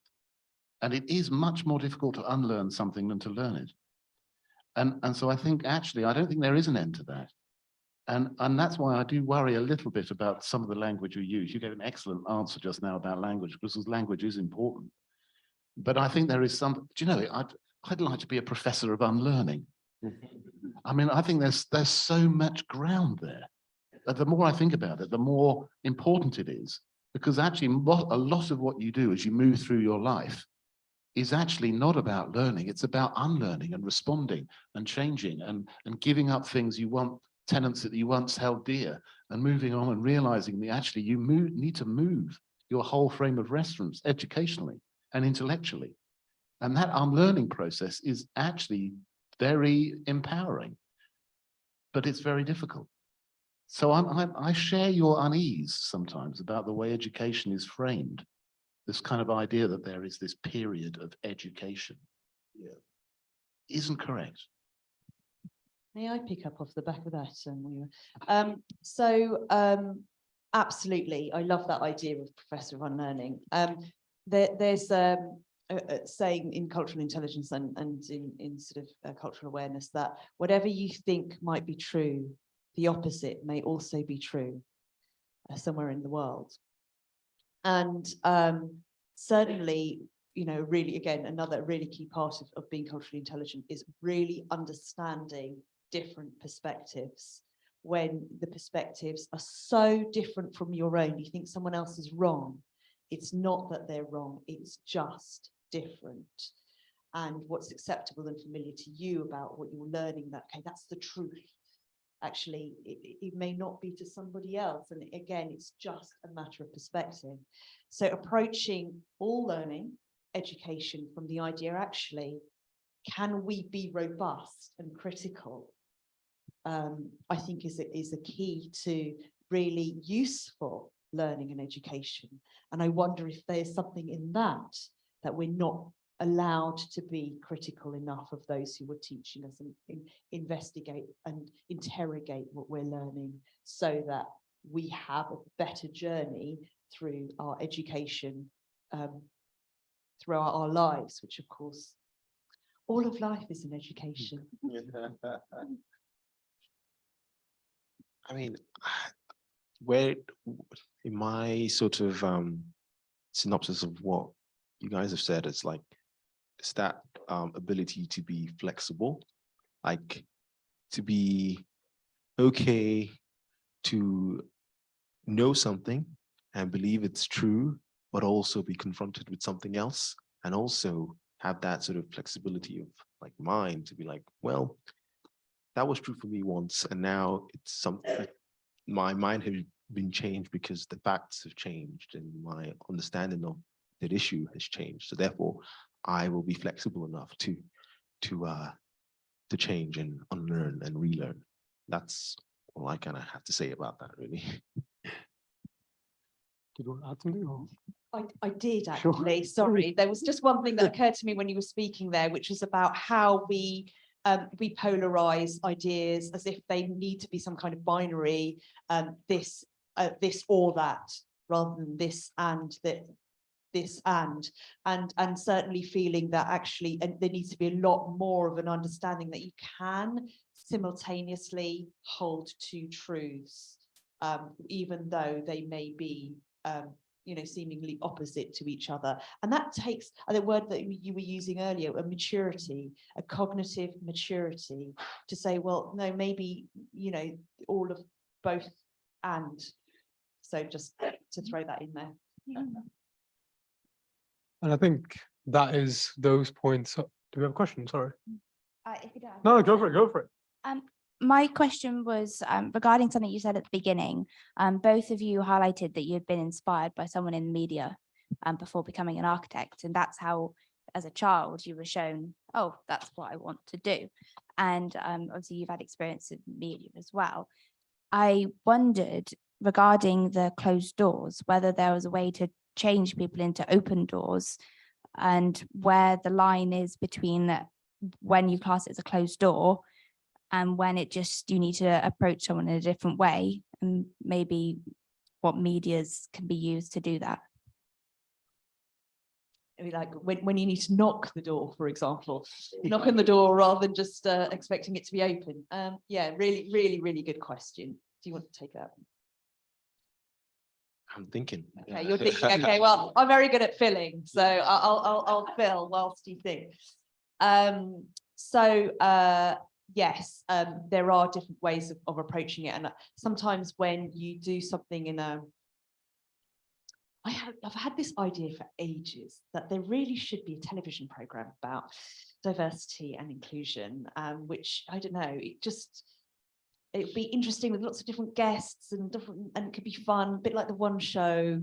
And it is much more difficult to unlearn something than to learn it. And so I think actually, I don't think there is an end to that. And that's why I do worry a little bit about some of the language we use. You gave an excellent answer just now about language, because language is important. But I think there is some, do you know, I'd like to be a professor of unlearning. I mean, I think there's so much ground there. But the more I think about it, the more important it is, because actually a lot of what you do as you move through your life is actually not about learning. It's about unlearning and responding and changing and giving up things you want, tenets that you once held dear, and moving on and realizing that actually you need to move your whole frame of reference educationally and intellectually. And that unlearning process is actually very empowering, but it's very difficult. So I share your unease sometimes about the way education is framed, this kind of idea that there is this period of education. Isn't correct. May I pick up off the back of that? Absolutely, I love that idea of professor of unlearning. There's a saying in cultural intelligence and in sort of cultural awareness that whatever you think might be true, the opposite may also be true somewhere in the world. And certainly, you know, really, again, another really key part of being culturally intelligent is really understanding different perspectives. When the perspectives are so different from your own, you think someone else is wrong. It's not that they're wrong, it's just different. And what's acceptable and familiar to you about what you're learning, that, okay, that's the truth. Actually, it may not be to somebody else. And again, it's just a matter of perspective. So approaching all learning, education from the idea, actually, can we be robust and critical? I think is a key to really useful learning and education. And I wonder if there's something in that we're not allowed to be critical enough of those who are teaching us and investigate and interrogate what we're learning, so that we have a better journey through our education, throughout our lives, which of course, all of life is an education. I mean, where in my sort of synopsis of what you guys have said, it's like it's that ability to be flexible, like to be okay to know something and believe it's true, but also be confronted with something else, and also have that sort of flexibility of like mind to be like, well, that was true for me once, and now it's something. My mind has been changed because the facts have changed and my understanding of that issue has changed. So therefore, I will be flexible enough to change and unlearn and relearn. That's all I kind of have to say about that, really. Did you want to add something? Or? I did Sure. actually, sorry. There was just one thing that occurred to me when you were speaking there, which was about how we polarize ideas as if they need to be some kind of binary, this or that, rather than this and that. This and certainly feeling that actually there needs to be a lot more of an understanding that you can simultaneously hold two truths, even though they may be seemingly opposite to each other. And that takes the word that you were using earlier, a maturity, a cognitive maturity, to say, well, no, maybe all of both. And so just to throw that in there. And I think that is those points. Do we have a question? Sorry. If you don't have No, go for it. Go for it. My question was regarding something you said at the beginning. Both of you highlighted that you'd been inspired by someone in the media before becoming an architect. And that's how, as a child, you were shown, oh, that's what I want to do. And obviously you've had experience in media as well. I wondered regarding the closed doors, whether there was a way to change people into open doors, and where the line is between when you class it as a closed door and when it just, you need to approach someone in a different way, and maybe what medias can be used to do that. I mean, like when you need to knock the door, for example, knock on the door rather than just expecting it to be open. Yeah, really, really, really good question. Do you want to take that? I'm thinking. Okay, you're thinking. Okay, well, I'm very good at filling, so I'll fill whilst you think. Yes, there are different ways of approaching it, and sometimes when you do something in a, I've had this idea for ages that there really should be a television program about diversity and inclusion, which I don't know, it would be interesting with lots of different guests and it could be fun, a bit like the One Show,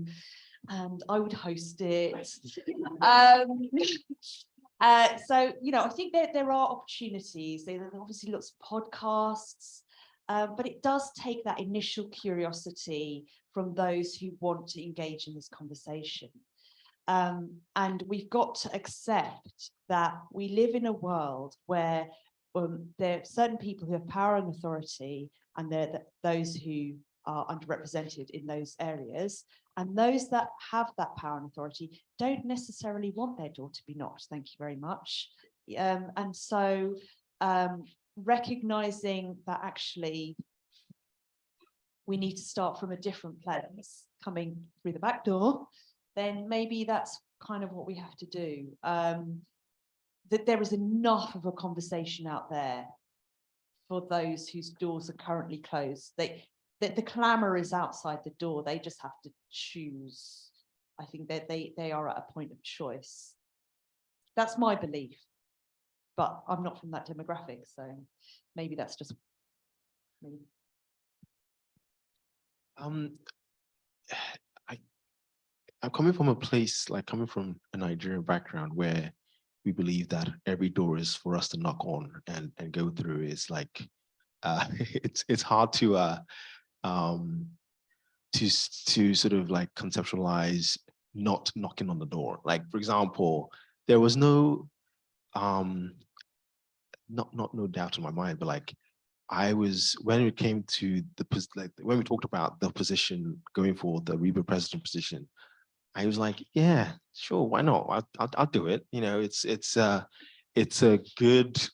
and I would host it. So, I think there are opportunities. There are obviously lots of podcasts, but it does take that initial curiosity from those who want to engage in this conversation. And we've got to accept that we live in a world where there are certain people who have power and authority, and those who are underrepresented in those areas. And those that have that power and authority don't necessarily want their door to be knocked. Thank you very much. And so recognizing that actually we need to start from a different place, coming through the back door, then maybe that's kind of what we have to do. That there is enough of a conversation out there for those whose doors are currently closed. The clamour is outside the door. They just have to choose. I think that they are at a point of choice. That's my belief, but I'm not from that demographic, so maybe that's just me. I'm coming from a place, like coming from a Nigerian background, where we believe that every door is for us to knock on and go through. Is like it's hard to sort of like conceptualize not knocking on the door. Like, for example, there was no no doubt in my mind, but like when it came to when we talked about the position going forward, the RIBA president position, I was like, yeah, sure, why not? I'll do it. You know, it's a good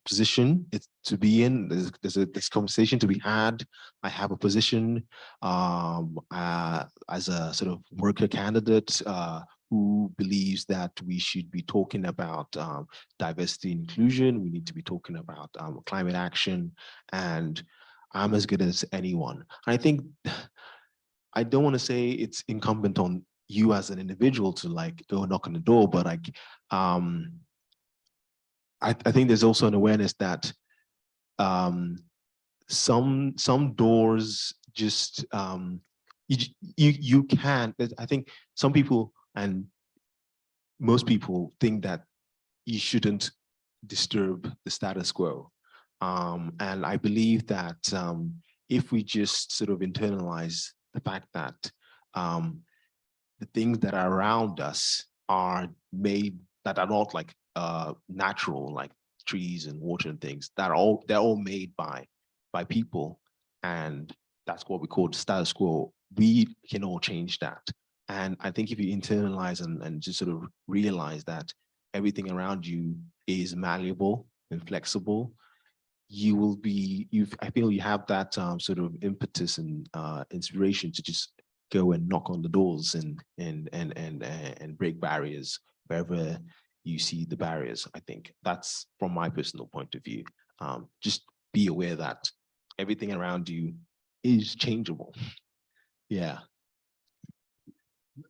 position it's to be in. There's conversation to be had. I have a position as a sort of worker candidate who believes that we should be talking about diversity and inclusion. We need to be talking about climate action, and I'm as good as anyone. I think I don't want to say it's incumbent on you as an individual to like go knock on the door, but like I think there's also an awareness that some doors just you can. I think some people and most people think that you shouldn't disturb the status quo, and I believe that if we just sort of internalize the fact that the things that are around us are made that are not like natural, like trees and water and things, they're all made by people, and that's what we call the status quo. We can all change that. And I think if you internalize and just sort of realize that everything around you is malleable and flexible, you will be, I feel you have that sort of impetus and inspiration to just go and knock on the doors and break barriers wherever you see the barriers. I think that's from my personal point of view. Just be aware that everything around you is changeable. Yeah.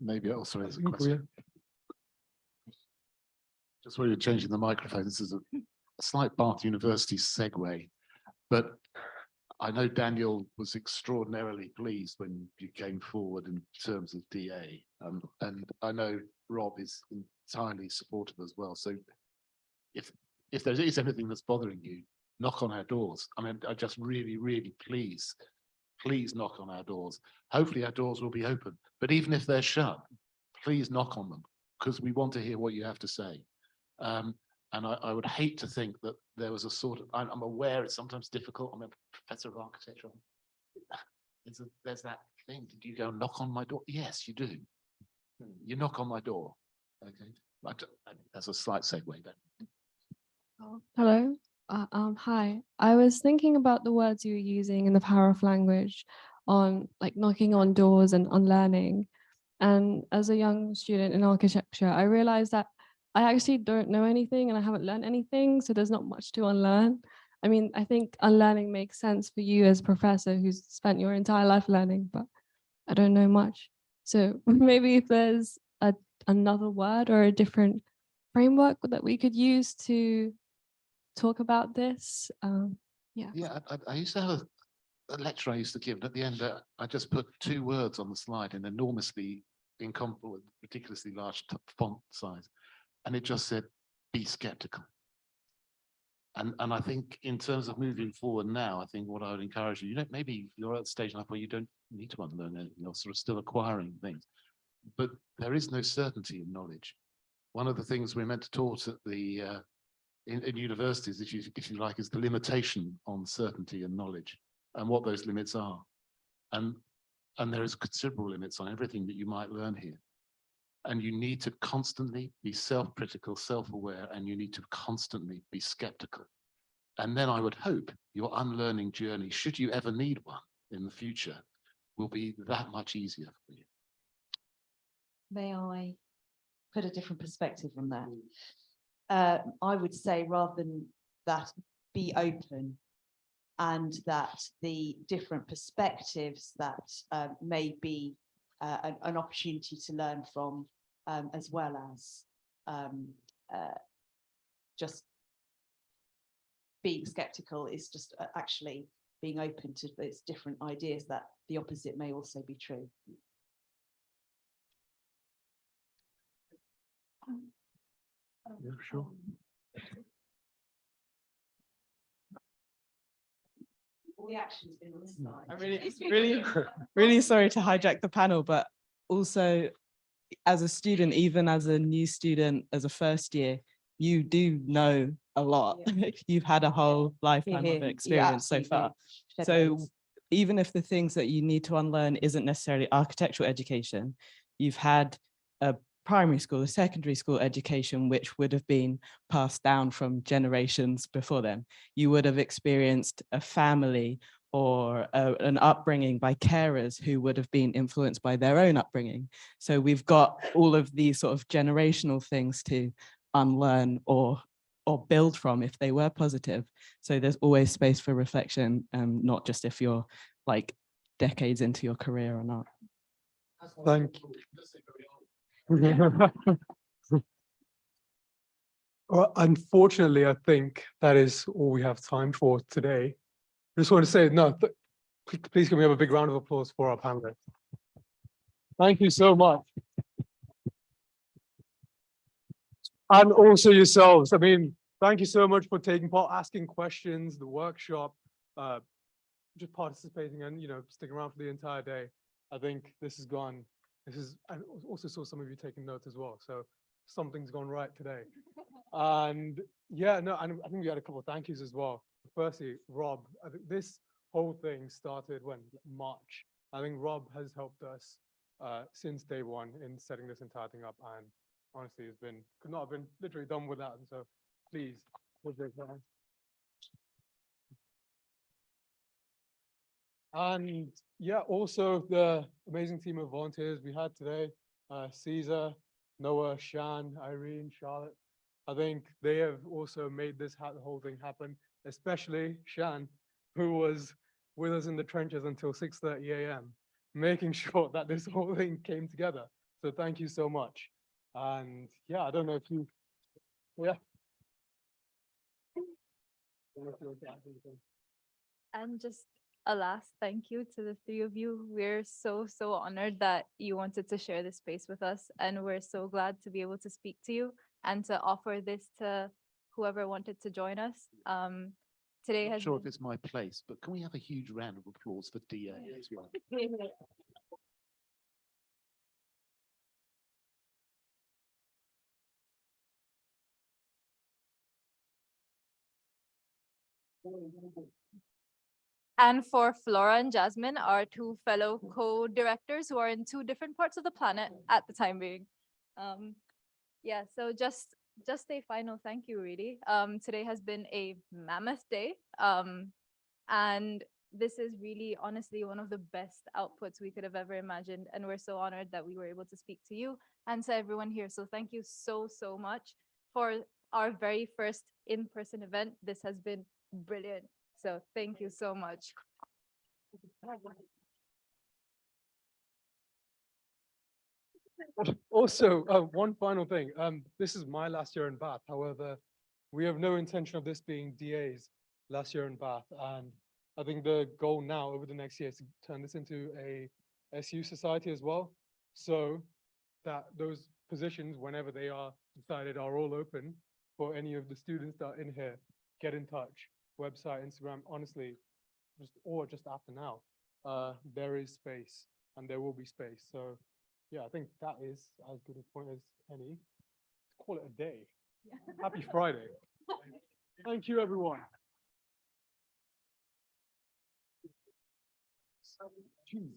Maybe also as a question. Just while you're changing the microphone, this is a slight Bath University segue, but I know Daniel was extraordinarily pleased when you came forward in terms of DA, and I know Rob is entirely supportive as well. So if there is anything that's bothering you, knock on our doors. I mean, I just really please knock on our doors. Hopefully our doors will be open, but even if they're shut, please knock on them, because we want to hear what you have to say. And I would hate to think that there was a sort of, I'm aware it's sometimes difficult. I'm a professor of architecture. There's that thing. Did you go knock on my door? Yes, you do. You knock on my door. Okay. That's a slight segue. Hello. Hi. I was thinking about the words you were using in the power of language on like knocking on doors and unlearning. And as a young student in architecture, I realized that I actually don't know anything and I haven't learned anything. So there's not much to unlearn. I mean, I think unlearning makes sense for you as a professor who's spent your entire life learning, but I don't know much. So maybe if there's another word or a different framework that we could use to talk about this. Yeah, I used to have a lecture I used to give, and at the end I just put 2 words on the slide in enormously incomparable, ridiculously large font size, and it just said, be skeptical. And I think in terms of moving forward now, I think what I would encourage you, maybe you're at the stage enough where you don't need to unlearn anything, you're sort of still acquiring things, but there is no certainty in knowledge. One of the things we're meant to taught at the in universities, if you like, is the limitation on certainty and knowledge and what those limits are. And there is considerable limits on everything that you might learn here. And you need to constantly be self-critical, self-aware, and you need to constantly be skeptical. And then I would hope your unlearning journey, should you ever need one in the future, will be that much easier for you. May I put a different perspective on that? I would say rather than that, be open, and that the different perspectives that may be an opportunity to learn from, as well as just being skeptical, is just actually being open to those different ideas that the opposite may also be true. Yeah, sure. All the action's been on this side. I'm really sorry to hijack the panel, but also as a student, even as a new student, as a first year, you do know a lot. You've had a whole lifetime Here, of you experience so absolutely far. do. Shed So loads. even if the things that you need to unlearn isn't necessarily architectural education, you've had a primary school, a secondary school education, which would have been passed down from generations before them. You would have experienced a family or an upbringing by carers who would have been influenced by their own upbringing. So we've got all of these sort of generational things to unlearn or build from if they were positive. So there's always space for reflection, not just if you're like decades into your career or not. Thank you. Well, unfortunately, I think that is all we have time for today. I just want to say, no, please can we have a big round of applause for our panelists. Thank you so much. And also yourselves. I mean, thank you so much for taking part, asking questions, the workshop, just participating and, sticking around for the entire day. I think this has gone, I also saw some of you taking notes as well. So something's gone right today. And yeah, no, and I think we had a couple of thank yous as well. Firstly, Rob, I think this whole thing started when March. I think Rob has helped us since day one in setting this entire thing up. And honestly, could not have been literally done without him. So please, with this round. And yeah, also the amazing team of volunteers we had today, Caesar, Noah, Shan, Irene, Charlotte. I think they have also made the whole thing happen, especially Shan, who was with us in the trenches until 6:30 a.m., making sure that this whole thing came together. So thank you so much. And yeah, I don't know if you, yeah. And just a last thank you to the three of you. We're so, so honored that you wanted to share this space with us. And we're so glad to be able to speak to you and to offer this to whoever wanted to join us. Today Not has sure if been- it's my place, but can we have a huge round of applause for DA as well? And for Flora and Jasmine, our two fellow co-directors who are in two different parts of the planet at the time being. Yeah, so just a final thank you, really. Today has been a mammoth day. And this is really, honestly, one of the best outputs we could have ever imagined. And we're so honored that we were able to speak to you and to everyone here. So thank you so, so much for our very first in-person event. This has been brilliant. So thank you so much. Also, one final thing. This is my last year in Bath. However, we have no intention of this being DA's last year in Bath. And I think the goal now over the next year is to turn this into a SU society as well. So that those positions, whenever they are decided, are all open for any of the students that are in here. Get in touch. Website, Instagram, honestly, just after now, there is space and there will be space. So yeah, I think that is as good a point as any. Call it a day. Happy Friday. Thank you, everyone. Jeez.